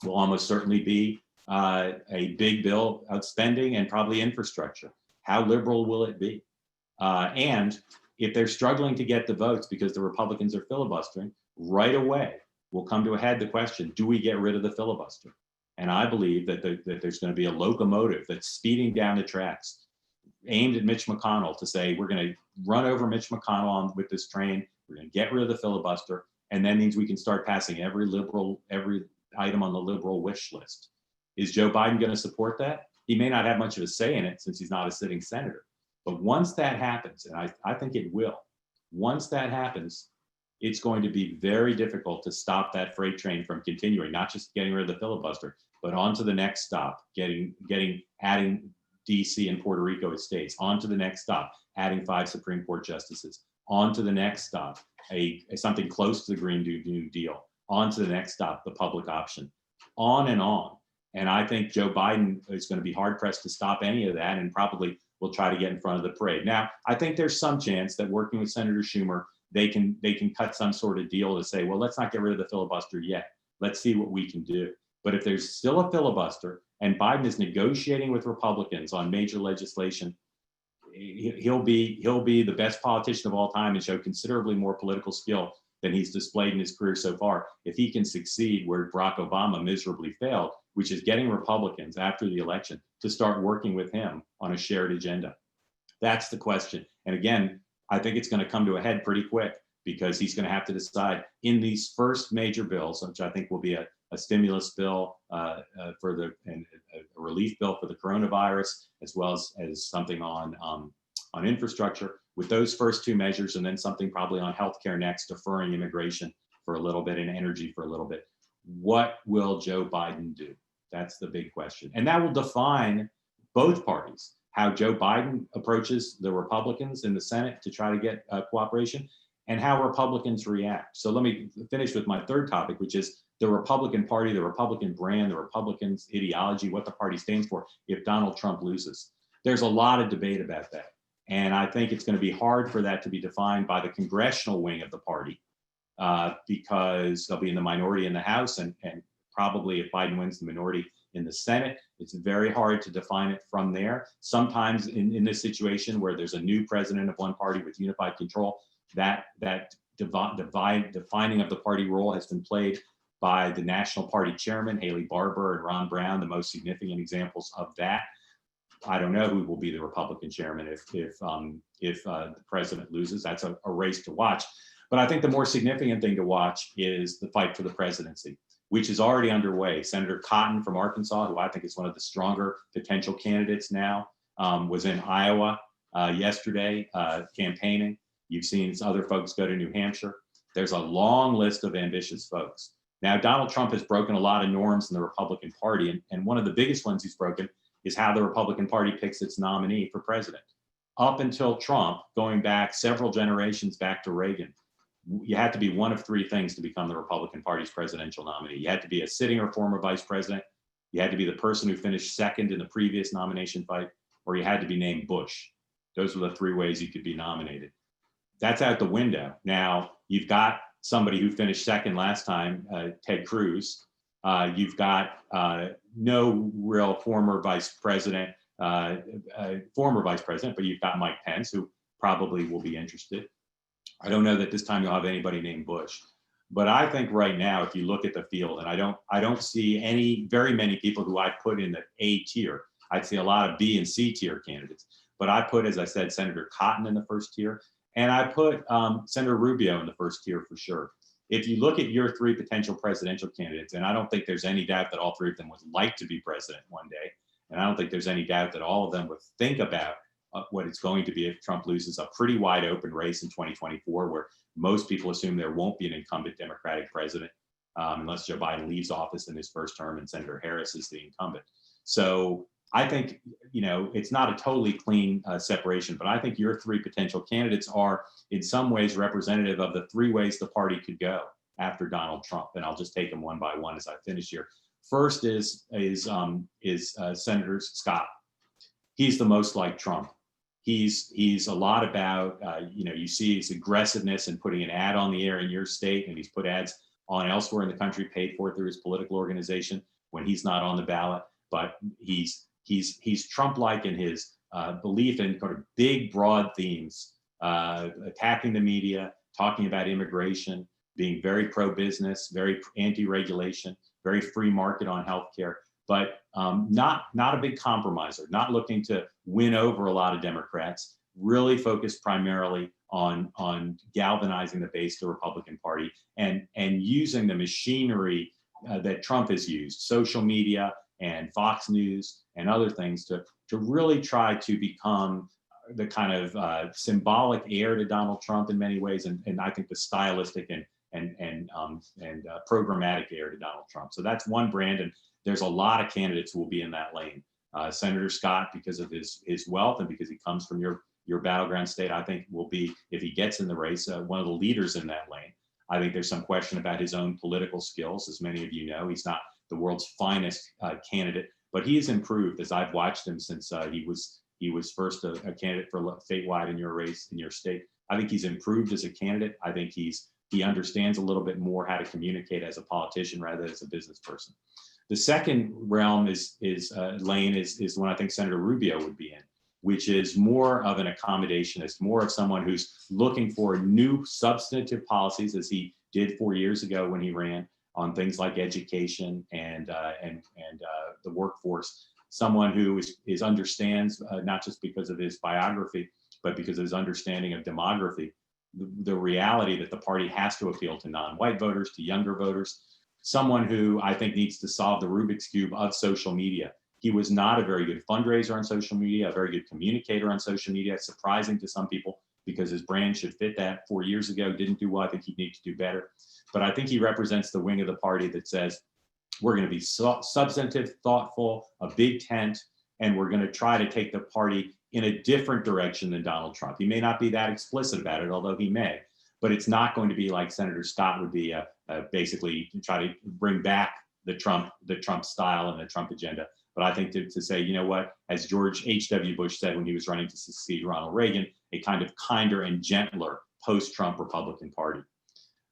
Speaker 2: will almost certainly be a big bill of spending and probably infrastructure. How liberal will it be? And if they're struggling to get the votes because the Republicans are filibustering, right away will come to a head the question, do we get rid of the filibuster? And I believe that there's going to be a locomotive that's speeding down the tracks aimed at Mitch McConnell to say, we're going to run over Mitch McConnell with this train. We're going to get rid of the filibuster. And that means we can start passing every item on the liberal wish list. Is Joe Biden going to support that? He may not have much of a say in it since he's not a sitting senator. But once that happens, and I think it will, once that happens, it's going to be very difficult to stop that freight train from continuing, not just getting rid of the filibuster, but on to the next stop, adding DC and Puerto Rico as states, on to the next stop, adding 5 Supreme Court justices, on to the next stop, something close to the Green New Deal, on to the next stop, the public option, on and on. And I think Joe Biden is going to be hard pressed to stop any of that, and probably will try to get in front of the parade. Now, I think there's some chance that working with Senator Schumer, they can cut some sort of deal to say, well, let's not get rid of the filibuster yet. Let's see what we can do. But if there's still a filibuster and Biden is negotiating with Republicans on major legislation, he'll be the best politician of all time and show considerably more political skill than he's displayed in his career so far. If he can succeed where Barack Obama miserably failed, which is getting Republicans after the election to start working with him on a shared agenda. That's the question. And again, I think it's going to come to a head pretty quick, because he's going to have to decide in these first major bills, which I think will be a stimulus bill and a relief bill for the coronavirus, as well as something on infrastructure, with those first 2 measures, and then something probably on healthcare next, deferring immigration for a little bit and energy for a little bit. What will Joe Biden do? That's the big question. And that will define both parties, how Joe Biden approaches the Republicans in the Senate to try to get cooperation, and how Republicans react. So let me finish with my third topic, which is the Republican Party, the Republican brand, the Republicans' ideology, what the party stands for if Donald Trump loses. There's a lot of debate about that. And I think it's going to be hard for that to be defined by the congressional wing of the party, because they'll be in the minority in the House, and probably if Biden wins the minority in the Senate, it's very hard to define it from there. Sometimes in this situation where there's a new president of one party with unified control, that defining of the party role has been played by the National Party chairman, Haley Barbour and Ron Brown, the most significant examples of that. I don't know who will be the Republican chairman if the president loses. That's a race to watch. But I think the more significant thing to watch is the fight for the presidency, which is already underway. Senator Cotton from Arkansas, who I think is one of the stronger potential candidates now, was in Iowa yesterday campaigning. You've seen other folks go to New Hampshire. There's a long list of ambitious folks. Now, Donald Trump has broken a lot of norms in the Republican Party, and one of the biggest ones he's broken is how the Republican Party picks its nominee for president. Up until Trump, going back several generations back to Reagan, you had to be one of 3 things to become the Republican Party's presidential nominee. You had to be a sitting or former vice president, you had to be the person who finished second in the previous nomination fight, or you had to be named Bush. Those were the 3 ways you could be nominated. That's out the window. Now, you've got somebody who finished second last time, Ted Cruz. You've got no real former vice president, but you've got Mike Pence, who probably will be interested. I don't know that this time you'll have anybody named Bush, but I think right now, if you look at the field, and I don't see very many people who I put in the A tier. I'd see a lot of B and C tier candidates, but I put, as I said, Senator Cotton in the first tier, and I put Senator Rubio in the first tier for sure. If you look at your 3 potential presidential candidates, and I don't think there's any doubt that all 3 of them would like to be president one day, and I don't think there's any doubt that all of them would think about what it's going to be if Trump loses a pretty wide open race in 2024, where most people assume there won't be an incumbent Democratic president unless Joe Biden leaves office in his first term and Senator Harris is the incumbent. So I think, it's not a totally clean separation, but I think your 3 potential candidates are in some ways representative of the 3 ways the party could go after Donald Trump. And I'll just take them one by one as I finish here. First is Senator Scott. He's the most like Trump. He's a lot about, you see his aggressiveness in putting an ad on the air in your state, and he's put ads on elsewhere in the country paid for through his political organization when he's not on the ballot. But he's Trump-like in his belief in kind of big, broad themes, attacking the media, talking about immigration, being very pro-business, very anti-regulation, very free market on healthcare, but not a big compromiser, not looking to win over a lot of Democrats, really focused primarily on galvanizing the base of the Republican Party and using the machinery that Trump has used, social media and Fox News and other things to really try to become the kind of symbolic heir to Donald Trump in many ways, and I think the stylistic and programmatic heir to Donald Trump. So that's one brand, and there's a lot of candidates who will be in that lane. Senator Scott, because of his wealth and because he comes from your battleground state, I think will be, if he gets in the race, one of the leaders in that lane. I think there's some question about his own political skills. As many of you know, he's not the world's finest candidate, but he has improved as I've watched him since he was first a candidate for statewide in your race in your state. I think he's improved as a candidate. I think he understands a little bit more how to communicate as a politician rather than as a business person. The second realm lane is one I think Senator Rubio would be in, which is more of an accommodationist, more of someone who's looking for new substantive policies, as he did 4 years ago when he ran, on things like education and the workforce. Someone who understands, not just because of his biography, but because of his understanding of demography, the reality that the party has to appeal to non-white voters, to younger voters. Someone who I think needs to solve the Rubik's Cube of social media. He was not a very good fundraiser on social media, a very good communicator on social media. It's surprising to some people because his brand should fit that. 4 years ago, didn't do well. I think he'd need to do better. But I think he represents the wing of the party that says, we're going to be substantive, thoughtful, a big tent, and we're going to try to take the party in a different direction than Donald Trump. He may not be that explicit about it, although he may, but it's not going to be like Senator Scott would be, basically try to bring back the Trump style and the Trump agenda. But I think to say, you know what, as George H.W. Bush said when he was running to succeed Ronald Reagan, a kind of kinder and gentler post-Trump Republican Party.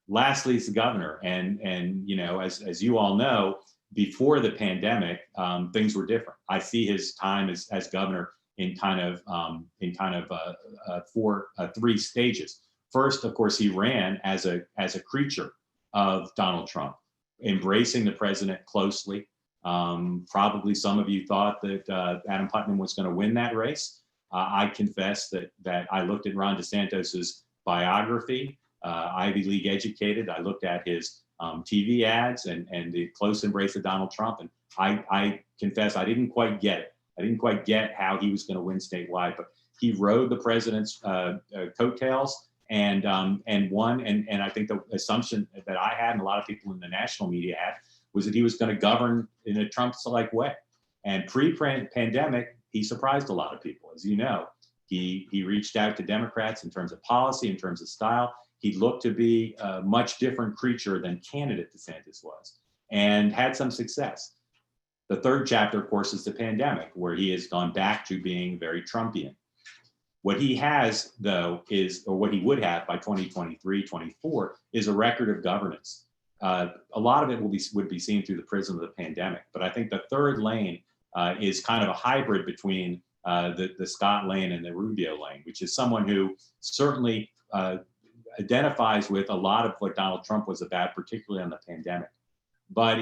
Speaker 2: Lastly, is the governor, and you know, as you all know, before the pandemic, things were different. I see his time as governor in three stages. First, of course, he ran as a creature of Donald Trump, embracing the president closely. Probably some of you thought that Adam Putnam was going to win that race. I confess that I looked at Ron DeSantos's biography, Ivy League educated. I looked at his TV ads and the close embrace of Donald Trump, and I confess I didn't quite get it. I didn't quite get how he was going to win statewide, but he rode the president's coattails and won. And I think the assumption that I had and a lot of people in the national media had was that he was going to govern in a Trump-like way. And pre-pandemic, he surprised a lot of people. As you know, he reached out to Democrats in terms of policy, in terms of style. He looked to be a much different creature than candidate DeSantis was, and had some success. The third chapter, of course, is the pandemic, where he has gone back to being very Trumpian. What he has, though, or what he would have by 2023, 24, is a record of governance. A lot of it would be seen through the prism of the pandemic. But I think the third lane is kind of a hybrid between the Scott lane and the Rubio lane, which is someone who certainly identifies with a lot of what Donald Trump was about, particularly on the pandemic, but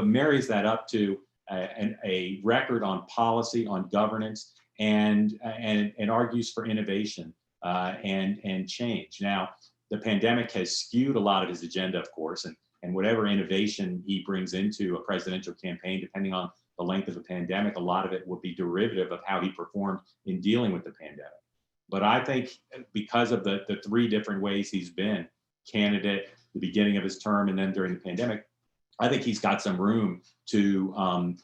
Speaker 2: marries that up to a record on policy, on governance, and argues for innovation and change. Now, the pandemic has skewed a lot of his agenda, of course, and whatever innovation he brings into a presidential campaign, depending on the length of the pandemic, a lot of it will be derivative of how he performed in dealing with the pandemic. But I think because of the three different ways he's been candidate, the beginning of his term, and then during the pandemic, I think he's got some room to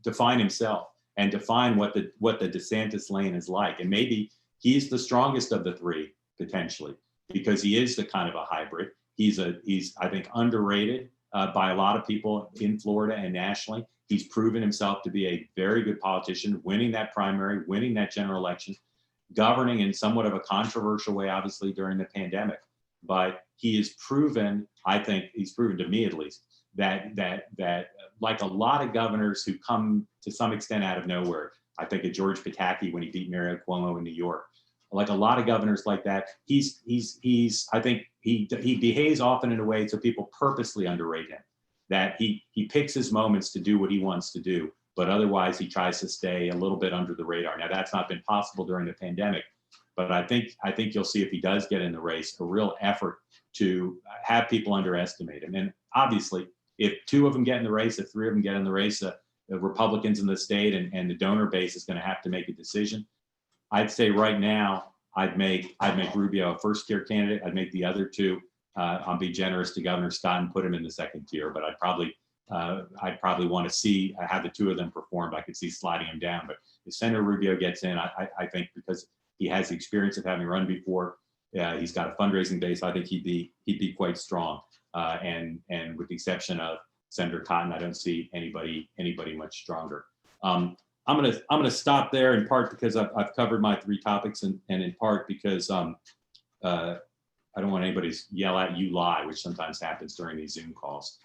Speaker 2: define himself and define what the DeSantis lane is like. And maybe he's the strongest of the three, potentially, because he is the kind of a hybrid. He's I think, underrated by a lot of people in Florida and nationally. He's proven himself to be a very good politician, winning that primary, winning that general election, governing in somewhat of a controversial way, obviously, during the pandemic. But he has proven, I think he's proven to me at least, that like a lot of governors who come to some extent out of nowhere, I think of George Pataki when he beat Mario Cuomo in New York, like a lot of governors like that, I think he behaves often in a way so people purposely underrate him, that he picks his moments to do what he wants to do, but otherwise he tries to stay a little bit under the radar. Now, that's not been possible during the pandemic, But I think you'll see, if he does get in the race, a real effort to have people underestimate him. And obviously, if 2 of them get in the race, if 3 of them get in the race, the Republicans in the state and the donor base is going to have to make a decision. I'd say right now, I'd make Rubio a first-tier candidate. I'd make the other 2. I'll be generous to Governor Scott and put him in the second tier. But I'd probably want to see how the 2 of them performed. I could see sliding him down. But if Senator Rubio gets in, I think because he has the experience of having run before, he's got a fundraising base, I think he'd be quite strong. And with the exception of Senator Cotton, I don't see anybody much stronger. I'm gonna stop there, in part because I've covered my 3 topics, and in part because I don't want anybody to yell at "you lie," which sometimes happens during these Zoom calls.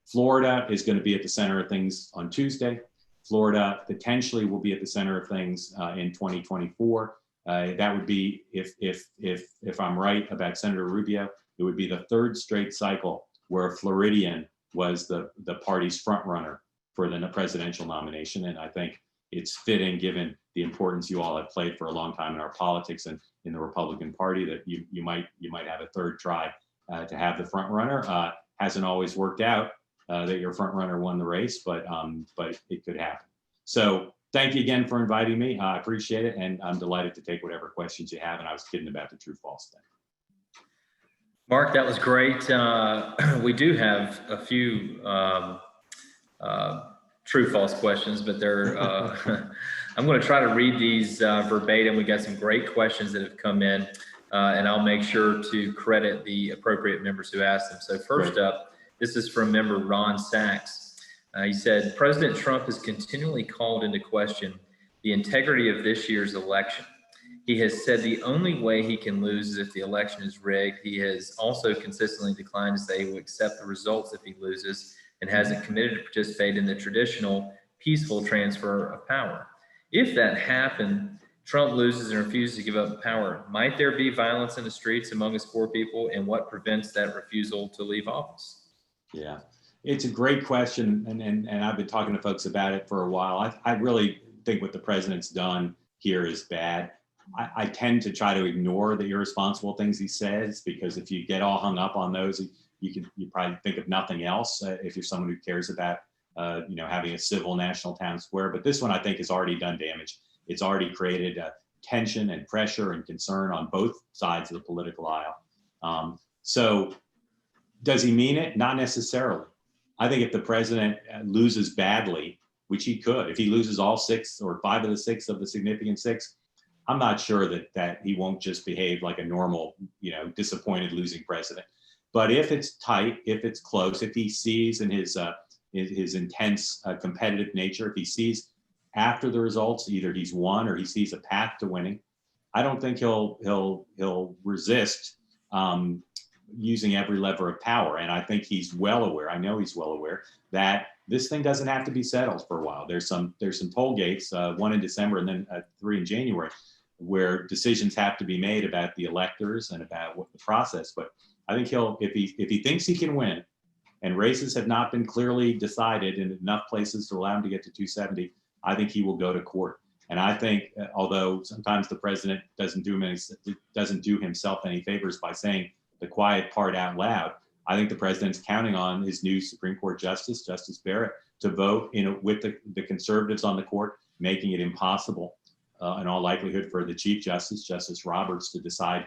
Speaker 2: Florida is going to be at the center of things on Tuesday. Florida potentially will be at the center of things in 2024. That would be, if I'm right about Senator Rubio, it would be the 3rd straight cycle where a Floridian was the party's front runner for the presidential nomination. And I think it's fitting, given the importance you all have played for a long time in our politics and in the Republican Party, that you might have a 3rd try to have the front runner. Hasn't always worked out that your front runner won the race, but it could happen. So thank you again for inviting me. I appreciate it, and I'm delighted to take whatever questions you have. And I was kidding about the true-false thing.
Speaker 3: Mark, that was great. We do have a few true-false questions, but they're. I'm going to try to read these verbatim. We got some great questions that have come in, and I'll make sure to credit the appropriate members who asked them. So first up, this is from member Ron Sachs. He said, President Trump has continually called into question the integrity of this year's election. He has said the only way he can lose is if the election is rigged. He has also consistently declined to say he will accept the results if he loses, and hasn't committed to participate in the traditional peaceful transfer of power. If that happened, Trump loses and refuses to give up power, might there be violence in the streets among his core people, and what prevents that refusal to leave office?
Speaker 2: Yeah, it's a great question, and I've been talking to folks about it for a while. I really think what the president's done here is bad. I tend to try to ignore the irresponsible things he says, because if you get all hung up on those, you probably think of nothing else if you're someone who cares about having a civil national town square. But this one, I think, has already done damage. It's already created tension and pressure and concern on both sides of the political aisle. So does he mean it? Not necessarily. I think if the president loses badly, which he could, if he loses all 6 or 5 of the 6 of the significant 6, I'm not sure that he won't just behave like a normal, disappointed losing president. But if it's tight, if it's close, if he sees in his intense competitive nature, if he sees after the results, either he's won or he sees a path to winning, I don't think he'll resist using every lever of power. And I think he's well aware, I know he's well aware, that this thing doesn't have to be settled for a while. There's some toll gates, 1 in December and then 3 in January, where decisions have to be made about the electors and about what the process. But I think if he thinks he can win, and races have not been clearly decided in enough places to allow him to get to 270, I think he will go to court. And I think, although sometimes the president doesn't do himself any favors by saying the quiet part out loud, I think the president's counting on his new Supreme Court Justice Barrett, to vote with the conservatives on the court, making it impossible, in all likelihood, for the Chief Justice, Justice Roberts, to decide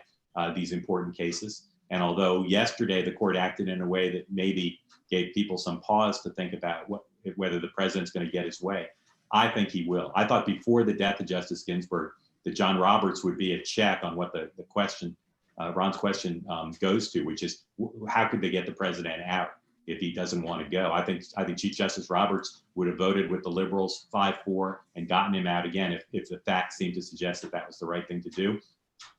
Speaker 2: these important cases. And although yesterday the court acted in a way that maybe gave people some pause to think about whether the president's going to get his way, I think he will. I thought before the death of Justice Ginsburg that John Roberts would be a check on what the question, Ron's question, goes to, which is how could they get the president out if he doesn't want to go? I think Chief Justice Roberts would have voted with the liberals 5-4 and gotten him out again if the facts seemed to suggest that was the right thing to do.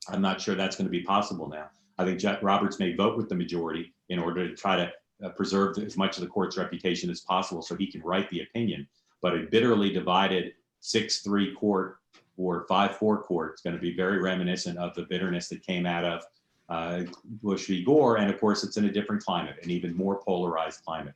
Speaker 2: I'm not sure that's going to be possible now. I think Roberts may vote with the majority in order to try to preserve as much of the court's reputation as possible so he can write the opinion. But a bitterly divided 6-3 court or 5-4 court is going to be very reminiscent of the bitterness that came out of Bush v. Gore. And of course, it's in a different climate, an even more polarized climate.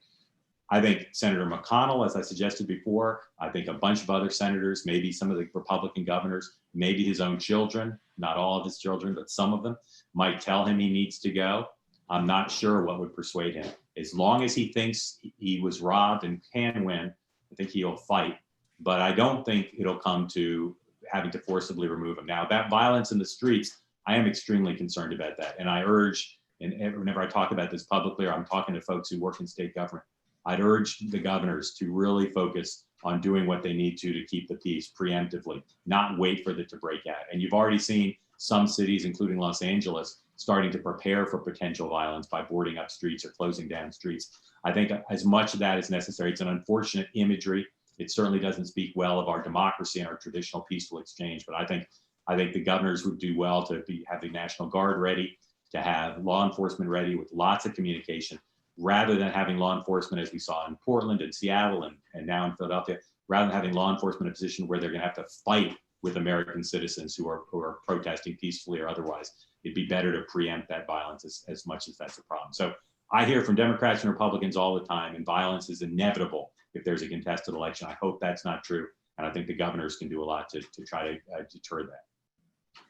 Speaker 2: I think Senator McConnell, as I suggested before, I think a bunch of other senators, maybe some of the Republican governors, maybe his own children, not all of his children, but some of them might tell him he needs to go. I'm not sure what would persuade him. As long as he thinks he was robbed and can win, I think he'll fight. But I don't think it'll come to having to forcibly remove him. Now, that violence in the streets, I am extremely concerned about that. And I urge, and whenever I talk about this publicly, or I'm talking to folks who work in state government, I'd urge the governors to really focus on doing what they need to keep the peace preemptively, not wait for it to break out. And you've already seen some cities, including Los Angeles, starting to prepare for potential violence by boarding up streets or closing down streets. I think as much of that is necessary. It's an unfortunate imagery. It certainly doesn't speak well of our democracy and our traditional peaceful exchange. But I think the governors would do well to have the National Guard ready, to have law enforcement ready with lots of communication, rather than having law enforcement, as we saw in Portland and Seattle and now in Philadelphia, rather than having law enforcement in a position where they're going to have to fight with American citizens who are protesting peacefully or otherwise. It'd be better to preempt that violence as much as that's a problem. So I hear from Democrats and Republicans all the time, and violence is inevitable if there's a contested election. I hope that's not true, and I think the governors can do a lot to try to deter that.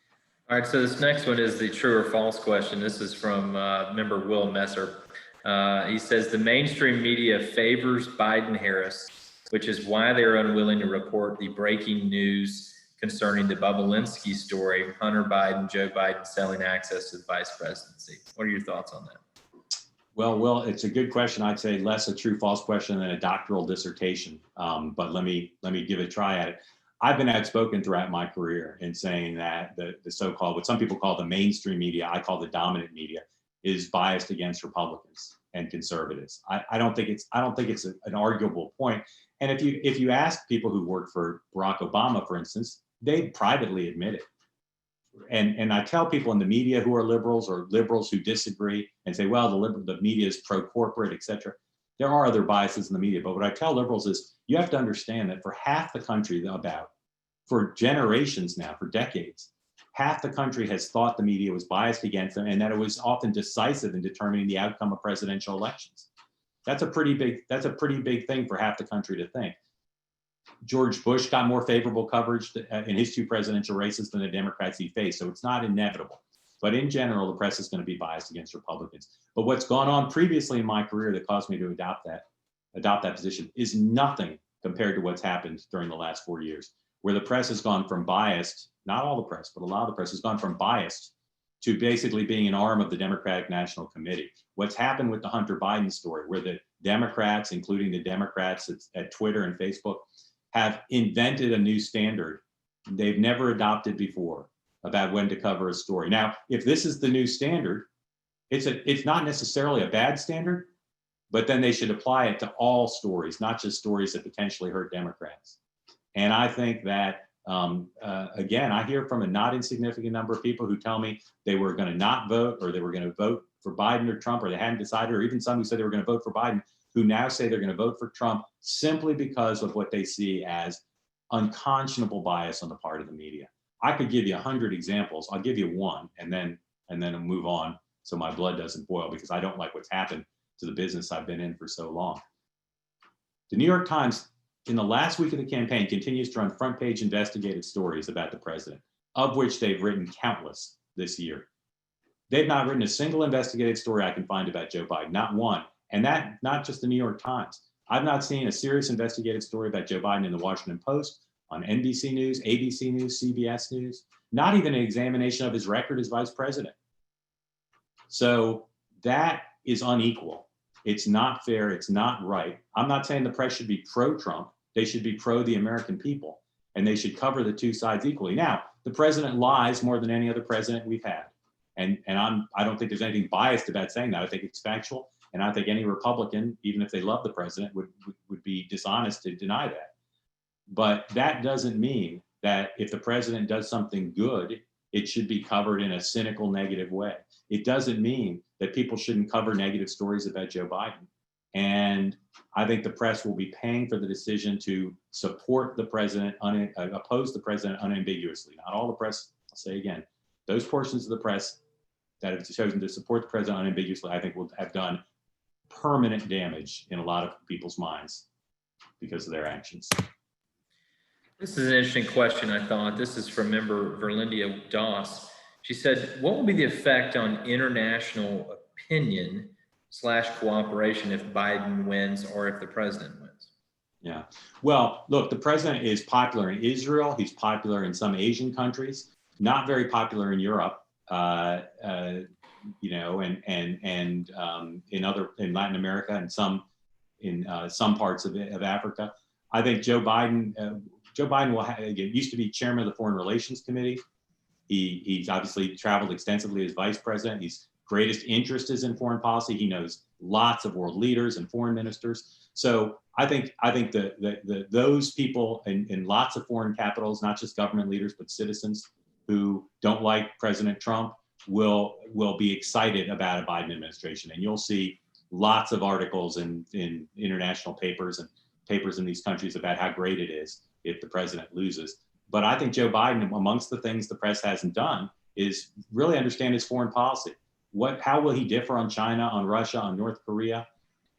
Speaker 3: All right, so this next one is the true or false question. This is from member Will Messer. He says the mainstream media favors Biden-Harris, which is why they're unwilling to report the breaking news concerning the Bubba Linsky story, Hunter Biden, Joe Biden selling access to the vice presidency. What are your thoughts on that?
Speaker 2: Well, it's a good question. I'd say less a true false question than a doctoral dissertation. But let me give it a try at it. I've been outspoken throughout my career in saying that the so-called, what some people call the mainstream media, I call the dominant media, is biased against Republicans and conservatives. I don't think it's an arguable point. And if you ask people who worked for Barack Obama, for instance, they privately admit it. And I tell people in the media who are liberals or liberals who disagree and say, well, the media is pro-corporate, et cetera. There are other biases in the media, but what I tell liberals is you have to understand that for half the country, for generations now, for decades, half the country has thought the media was biased against them and that it was often decisive in determining the outcome of presidential elections. That's a pretty big thing for half the country to think. George Bush got more favorable coverage in his two presidential races than the Democrats he faced, so it's not inevitable. But in general, the press is going to be biased against Republicans. But what's gone on previously in my career that caused me to adopt that position is nothing compared to what's happened during the last 4 years, where the press has gone from biased, not all the press, but a lot of the press has gone from biased to basically being an arm of the Democratic National Committee. What's happened with the Hunter Biden story, where the Democrats, including the Democrats at Twitter and Facebook, have invented a new standard they've never adopted before about when to cover a story. Now, if this is the new standard, it's not necessarily a bad standard, but then they should apply it to all stories, not just stories that potentially hurt Democrats. And I think that, again, I hear from a not insignificant number of people who tell me they were going to not vote, or they were going to vote for Biden or Trump, or they hadn't decided, or even some who said they were going to vote for Biden, who now say they're going to vote for Trump simply because of what they see as unconscionable bias on the part of the media. I could give you 100 examples. I'll give you one, and then I'll move on so my blood doesn't boil, because I don't like what's happened to the business I've been in for so long. The New York Times, in the last week of the campaign, continues to run front page investigative stories about the president, of which they've written countless this year. They've not written a single investigative story I can find about Joe Biden, not one. And that, not just the New York Times. I've not seen a serious investigative story about Joe Biden in the Washington Post, on NBC News, ABC News, CBS News, not even an examination of his record as vice president. So that is unequal. It's not fair. It's not right. I'm not saying the press should be pro-Trump. They should be pro the American people, and they should cover the two sides equally. Now, the president lies more than any other president we've had. And I don't think there's anything biased about saying that. I think it's factual. And I think any Republican, even if they love the president, would be dishonest to deny that. But that doesn't mean that if the president does something good, it should be covered in a cynical, negative way. It doesn't mean that people shouldn't cover negative stories about Joe Biden. And I think the press will be paying for the decision to support the president, oppose the president unambiguously. Not all the press, I'll say again, those portions of the press that have chosen to support the president unambiguously, I think will have done permanent damage in a lot of people's minds because of their actions.
Speaker 3: This is an interesting question, I thought. This is from member Verlindia Doss. She said, what will be the effect on international opinion / cooperation if Biden wins or if the president wins?
Speaker 2: Yeah. Well, look, the president is popular in Israel. He's popular in some Asian countries, not very popular in Europe, you know, and in Latin America and some parts of Africa. I think Joe Biden used to be chairman of the Foreign Relations Committee. He's obviously traveled extensively as vice president. His greatest interest is in foreign policy. He knows lots of world leaders and foreign ministers. So I think those people in lots of foreign capitals, not just government leaders, but citizens who don't like President Trump will be excited about a Biden administration. And you'll see lots of articles in international papers and papers in these countries about how great it is if the president loses. But I think Joe Biden, amongst the things the press hasn't done, is really understand his foreign policy. How will he differ on China, on Russia, on North Korea?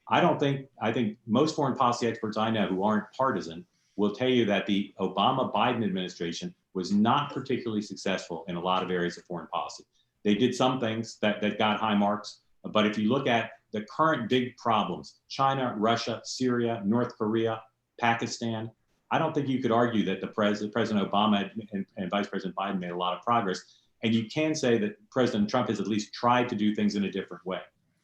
Speaker 2: I think most foreign policy experts I know who aren't partisan will tell you that the Obama-Biden administration was not particularly successful in a lot of areas of foreign policy. They did some things that got high marks, but if you look at the current big problems, China, Russia, Syria, North Korea, Pakistan, I don't think you could argue that President Obama and Vice President Biden made a lot of progress. And you can say that President Trump has at least tried to do things in a different way,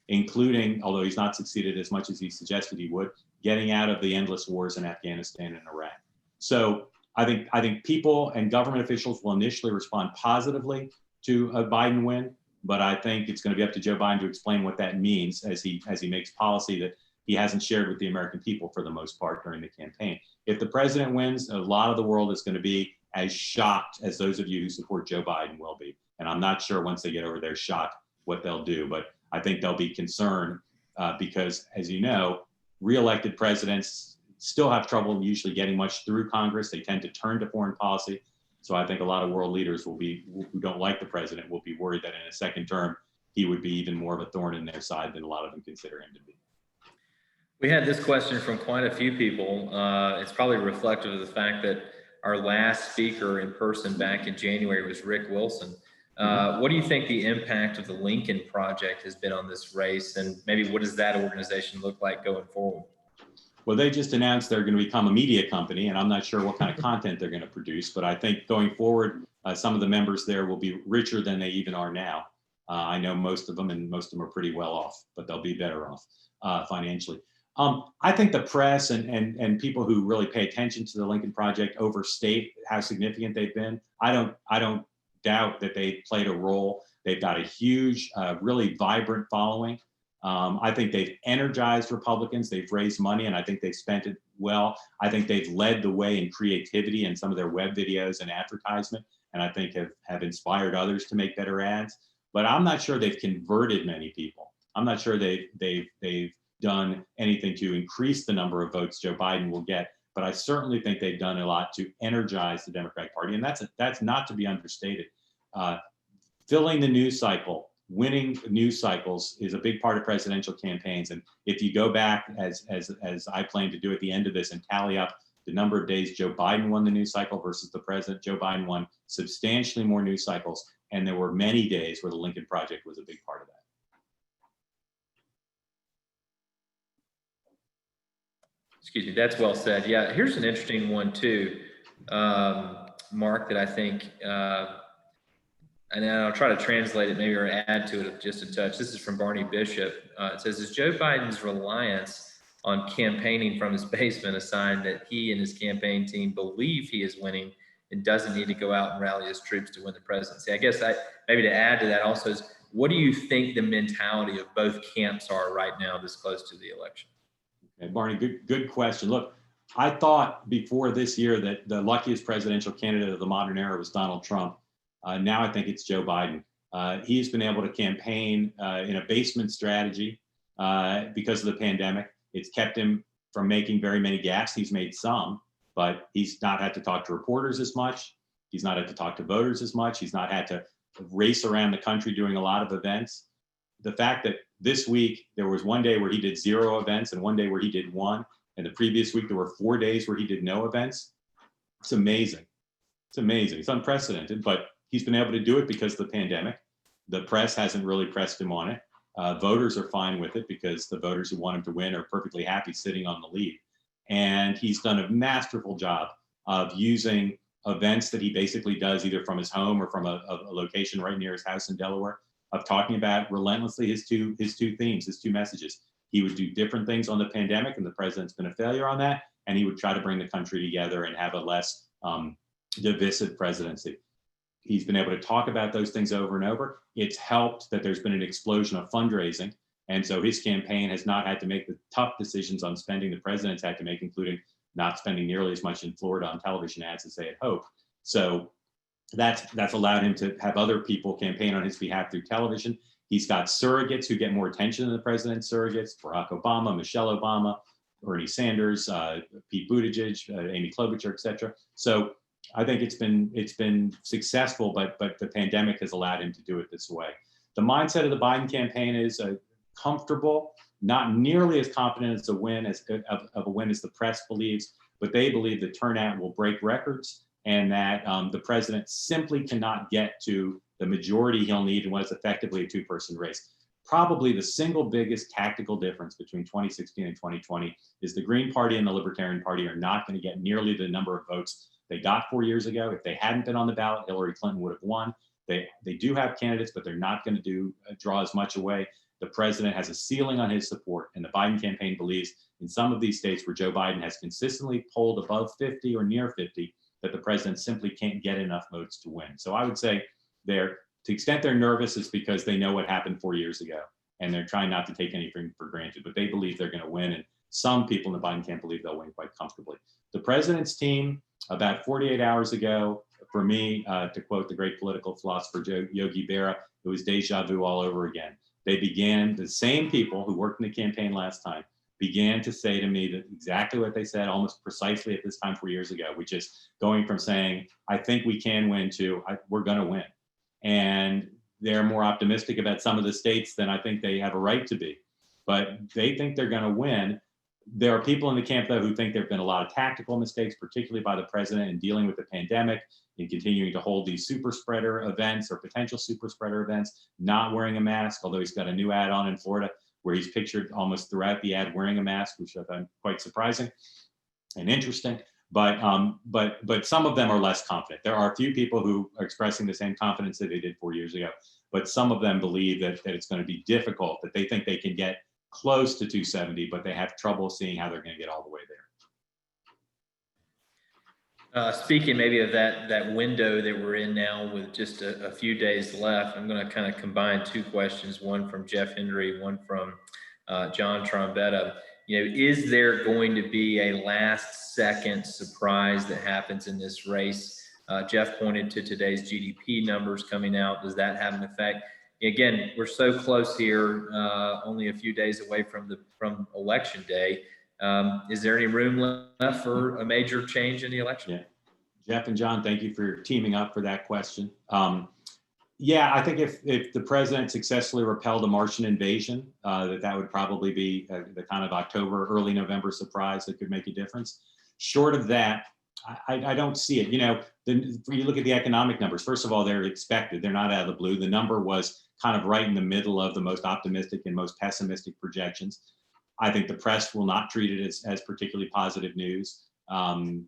Speaker 2: including, although he's not succeeded as much as he suggested he would, getting out of the endless wars in Afghanistan and Iraq. So I think people and government officials will initially respond positively to a Biden win, but I think it's going to be up to Joe Biden to explain what that means as he makes policy that he hasn't shared with the American people for the most part during the campaign. If the president wins, a lot of the world is going to be as shocked as those of you who support Joe Biden will be. And I'm not sure once they get over their shock what they'll do, but I think they'll be concerned because, as you know, re-elected presidents still have trouble usually getting much through Congress. They tend to turn to foreign policy. So I think a lot of world leaders who don't like the president will be worried that in a second term, he would be even more of a thorn in their side than a lot of them consider him to be.
Speaker 3: We had this question from quite a few people. It's probably reflective of the fact that our last speaker in person back in January was Rick Wilson. What do you think the impact of the Lincoln Project has been on this race, and maybe what does that organization look like going forward?
Speaker 2: Well, they just announced they're going to become a media company, and I'm not sure what kind of content they're going to produce, but I think going forward, some of the members there will be richer than they even are now. I know most of them, and most of them are pretty well off, but they'll be better off financially. I think the press and people who really pay attention to the Lincoln Project overstate how significant they've been. I don't doubt that they played a role. They've got a huge, really vibrant following. I think they've energized Republicans. They've raised money, and I think they've spent it well. I think they've led the way in creativity in some of their web videos and advertisement, and I think have inspired others to make better ads. But I'm not sure they've converted many people. I'm not sure they've done anything to increase the number of votes Joe Biden will get. But I certainly think they've done a lot to energize the Democratic Party, and that's not to be understated. Filling the news cycle, winning news cycles is a big part of presidential campaigns. And if you go back, as I plan to do at the end of this, and tally up the number of days Joe Biden won the news cycle versus the president, Joe Biden won substantially more news cycles. And there were many days where the Lincoln Project was a big part of that.
Speaker 3: Excuse me, that's well said. Yeah, here's an interesting one too, Mark, that I think, and I'll try to translate it maybe or add to it just a touch. This is from Barney Bishop. It says, is Joe Biden's reliance on campaigning from his basement a sign that he and his campaign team believe he is winning and doesn't need to go out and rally his troops to win the presidency? I guess maybe to add to that also is, what do you think the mentality of both camps are right now this close to the election?
Speaker 2: Okay, Barney, good question. Look, I thought before this year that the luckiest presidential candidate of the modern era was Donald Trump. Now I think it's Joe Biden. He's been able to campaign in a basement strategy because of the pandemic. It's kept him from making very many gaffes. He's made some, but he's not had to talk to reporters as much. He's not had to talk to voters as much. He's not had to race around the country doing a lot of events. The fact that This week, there was one day where he did 0 events and one day where he did 1. And the previous week, there were 4 days where he did no events. It's amazing. It's amazing. It's unprecedented, but he's been able to do it because of the pandemic. The press hasn't really pressed him on it. Voters are fine with it because the voters who want him to win are perfectly happy sitting on the lead. And he's done a masterful job of using events that he basically does either from his home or from a location right near his house in Delaware, of talking about relentlessly his two themes, his 2 messages. He would do different things on the pandemic, and the president's been a failure on that. And he would try to bring the country together and have a less divisive presidency. He's been able to talk about those things over and over. It's helped that there's been an explosion of fundraising. And so his campaign has not had to make the tough decisions on spending the president's had to make, including not spending nearly as much in Florida on television ads as they had hoped. So that's allowed him to have other people campaign on his behalf through television. He's got surrogates who get more attention than the president's surrogates: Barack Obama, Michelle Obama, Bernie Sanders, Pete Buttigieg, Amy Klobuchar, et cetera. So I think it's been successful, but the pandemic has allowed him to do it this way. The mindset of the Biden campaign is comfortable, not nearly as confident as a win as the press believes, but they believe the turnout will break records and that the president simply cannot get to the majority he'll need in what is effectively a 2-person race. Probably the single biggest tactical difference between 2016 and 2020 is the Green Party and the Libertarian Party are not going to get nearly the number of votes they got 4 years ago. If they hadn't been on the ballot, Hillary Clinton would have won. They do have candidates, but they're not going to draw as much away. The president has a ceiling on his support, and the Biden campaign believes in some of these states where Joe Biden has consistently polled above 50 or near 50, that the president simply can't get enough votes to win. So I would say to the extent they're nervous, it's because they know what happened 4 years ago, and they're trying not to take anything for granted, but they believe they're going to win. And some people in the Biden camp believe they'll win quite comfortably. The president's team, about 48 hours ago, for me, to quote the great political philosopher Yogi Berra, it was deja vu all over again. The same people who worked in the campaign last time began to say to me that exactly what they said almost precisely at this time 4 years ago, which is going from saying, I think we can win, to we're going to win. And they're more optimistic about some of the states than I think they have a right to be. But they think they're going to win. There are people in the camp, though, who think there have been a lot of tactical mistakes, particularly by the president in dealing with the pandemic, in continuing to hold these super spreader events or potential super spreader events, not wearing a mask, although he's got a new ad on in Florida where he's pictured almost throughout the ad wearing a mask, which I find quite surprising and interesting. But some of them are less confident. There are a few people who are expressing the same confidence that they did 4 years ago, but some of them believe that it's going to be difficult, that they think they can get close to 270, but they have trouble seeing how they're going to get all the way there.
Speaker 3: Speaking maybe of that window that we're in now with just a few days left, I'm going to kind of combine 2 questions, one from Jeff Hendry, one from John Trombetta. Is there going to be a last second surprise that happens in this race? Jeff pointed to today's GDP numbers coming out. Does that have an effect? Again, we're so close here, only a few days away from election day. Is there any room left for a major change in the election?
Speaker 2: Yeah. Jeff and John, thank you for teaming up for that question. I think if the president successfully repelled a Martian invasion, that would probably be the kind of October, early November surprise that could make a difference. Short of that, I don't see it. You look at the economic numbers. First of all, they're expected. They're not out of the blue. The number was kind of right in the middle of the most optimistic and most pessimistic projections. I think the press will not treat it as particularly positive news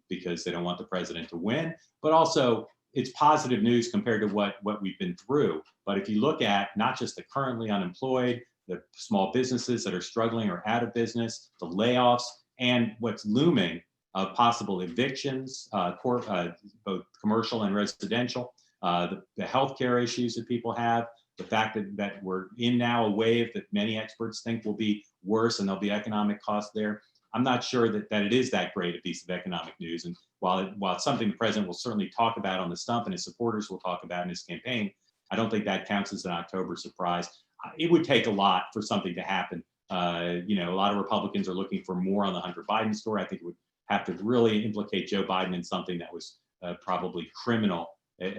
Speaker 2: because they don't want the president to win. But also, it's positive news compared to what we've been through. But if you look at not just the currently unemployed, the small businesses that are struggling or out of business, the layoffs, and what's looming of possible evictions, both commercial and residential, the healthcare issues that people have, the fact that we're in now a wave that many experts think will be worse and there'll be economic costs there. I'm not sure that it is that great a piece of economic news. And while it's something the president will certainly talk about on the stump and his supporters will talk about in his campaign, I don't think that counts as an October surprise. It would take a lot for something to happen. A lot of Republicans are looking for more on the Hunter Biden story. I think it would have to really implicate Joe Biden in something that was probably criminal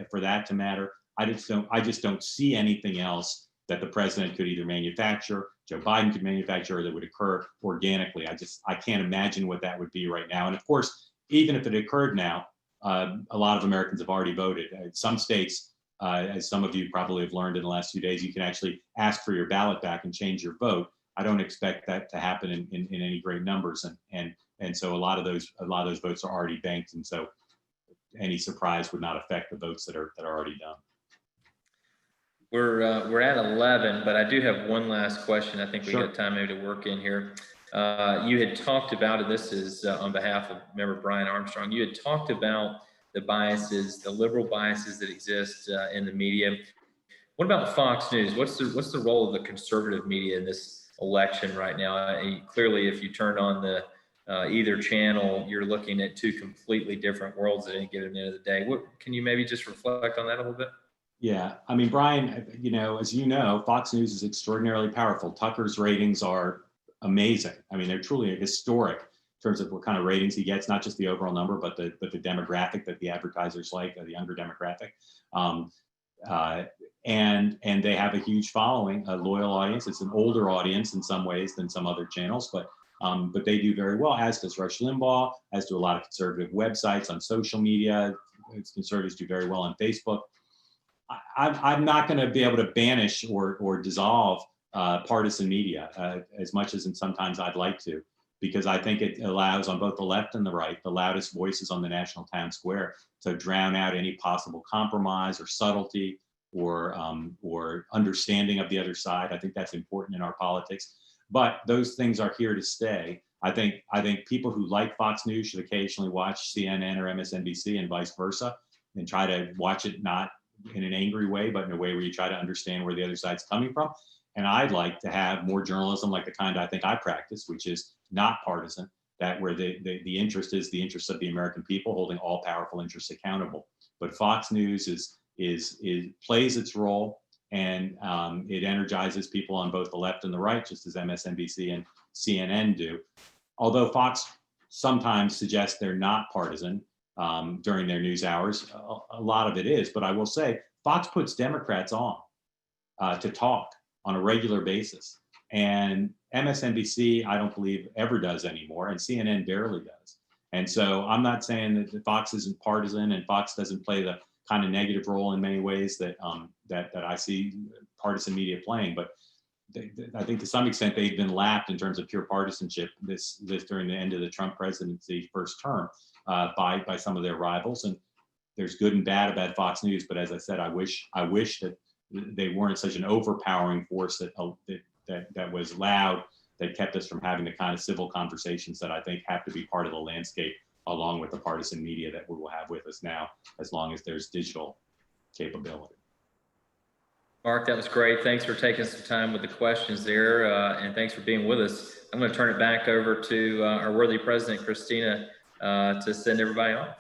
Speaker 2: for that to matter. I just don't see anything else that the president could either manufacture, Joe Biden could manufacture, or that would occur organically. I can't imagine what that would be right now. And of course, even if it occurred now, a lot of Americans have already voted. Some states, as some of you probably have learned in the last few days, you can actually ask for your ballot back and change your vote. I don't expect that to happen in any great numbers, and so a lot of those votes are already banked, and so any surprise would not affect the votes that are already done.
Speaker 3: We're at 11, but I do have one last question. I think we
Speaker 2: Sure.
Speaker 3: got time maybe to work in here. You had talked about, and this is on behalf of member Brian Armstrong, you had talked about the biases, the liberal biases that exist in the media. What about Fox News? What's the role of the conservative media in this election right now? Clearly, if you turn on the either channel, you're looking at two completely different worlds at any given end of the day. Can you maybe just reflect on that a little bit?
Speaker 2: Yeah, I mean, Brian, as you know, Fox News is extraordinarily powerful. Tucker's ratings are amazing. I mean, they're truly historic in terms of what kind of ratings he gets, not just the overall number, but the demographic that the advertisers like, the younger demographic. And they have a huge following, a loyal audience. It's an older audience in some ways than some other channels, but they do very well, as does Rush Limbaugh, as do a lot of conservative websites on social media. Conservatives do very well on Facebook. I'm not going to be able to banish or dissolve partisan media as much as sometimes I'd like to, because I think it allows on both the left and the right, the loudest voices on the national town square, to drown out any possible compromise or subtlety or understanding of the other side. I think that's important in our politics, but those things are here to stay. I think people who like Fox News should occasionally watch CNN or MSNBC and vice versa, and try to watch it not in an angry way, but in a way where you try to understand where the other side's coming from. And I'd like to have more journalism like the kind I think I practice, which is not partisan, that where the interest is the interest of the American people, holding all powerful interests accountable. But Fox News plays its role, and it energizes people on both the left and the right, just as MSNBC and CNN do. Although Fox sometimes suggests they're not partisan during their news hours, a lot of it is. But I will say, Fox puts Democrats on to talk on a regular basis. And MSNBC, I don't believe ever does anymore, and CNN barely does. And so I'm not saying that Fox isn't partisan and Fox doesn't play the kind of negative role in many ways that I see partisan media playing, but I think to some extent they've been lapped in terms of pure partisanship this during the end of the Trump presidency first term by some of their rivals. And there's good and bad about Fox News, but as I said, I wish that they weren't such an overpowering force that was loud, that kept us from having the kind of civil conversations that I think have to be part of the landscape, along with the partisan media that we will have with us now, as long as there's digital capability.
Speaker 3: Mark, that was great. Thanks for taking some time with the questions there, and thanks for being with us. I'm going to turn it back over to our worthy president, Christina, to send everybody off.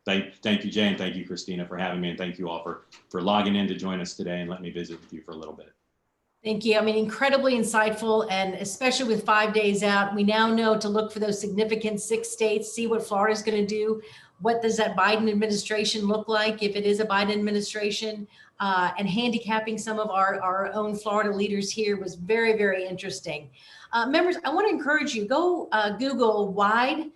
Speaker 2: Thank you, Jay, and thank you, Christina, for having me, and thank you all for logging in to join us today and let me visit with you for a little bit.
Speaker 1: Thank you. I mean, incredibly insightful, and especially with 5 days out, we now know to look for those significant 6 states, see what Florida's going to do. What does that Biden administration look like, if it is a Biden administration? And handicapping some of our own Florida leaders here was very, very interesting. Members, I want to encourage you, go Google Wide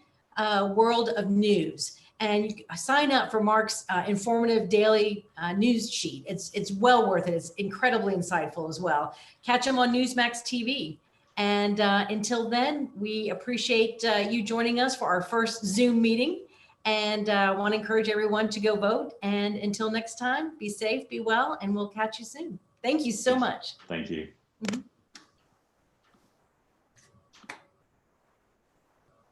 Speaker 1: World of News, and you sign up for Mark's informative daily news sheet. It's well worth it. It's incredibly insightful as well. Catch him on Newsmax TV. And until then, we appreciate you joining us for our first Zoom meeting. And want to encourage everyone to go vote. And until next time, be safe, be well, and we'll catch you soon. Thank you so much.
Speaker 2: Thank you.
Speaker 1: Mm-hmm.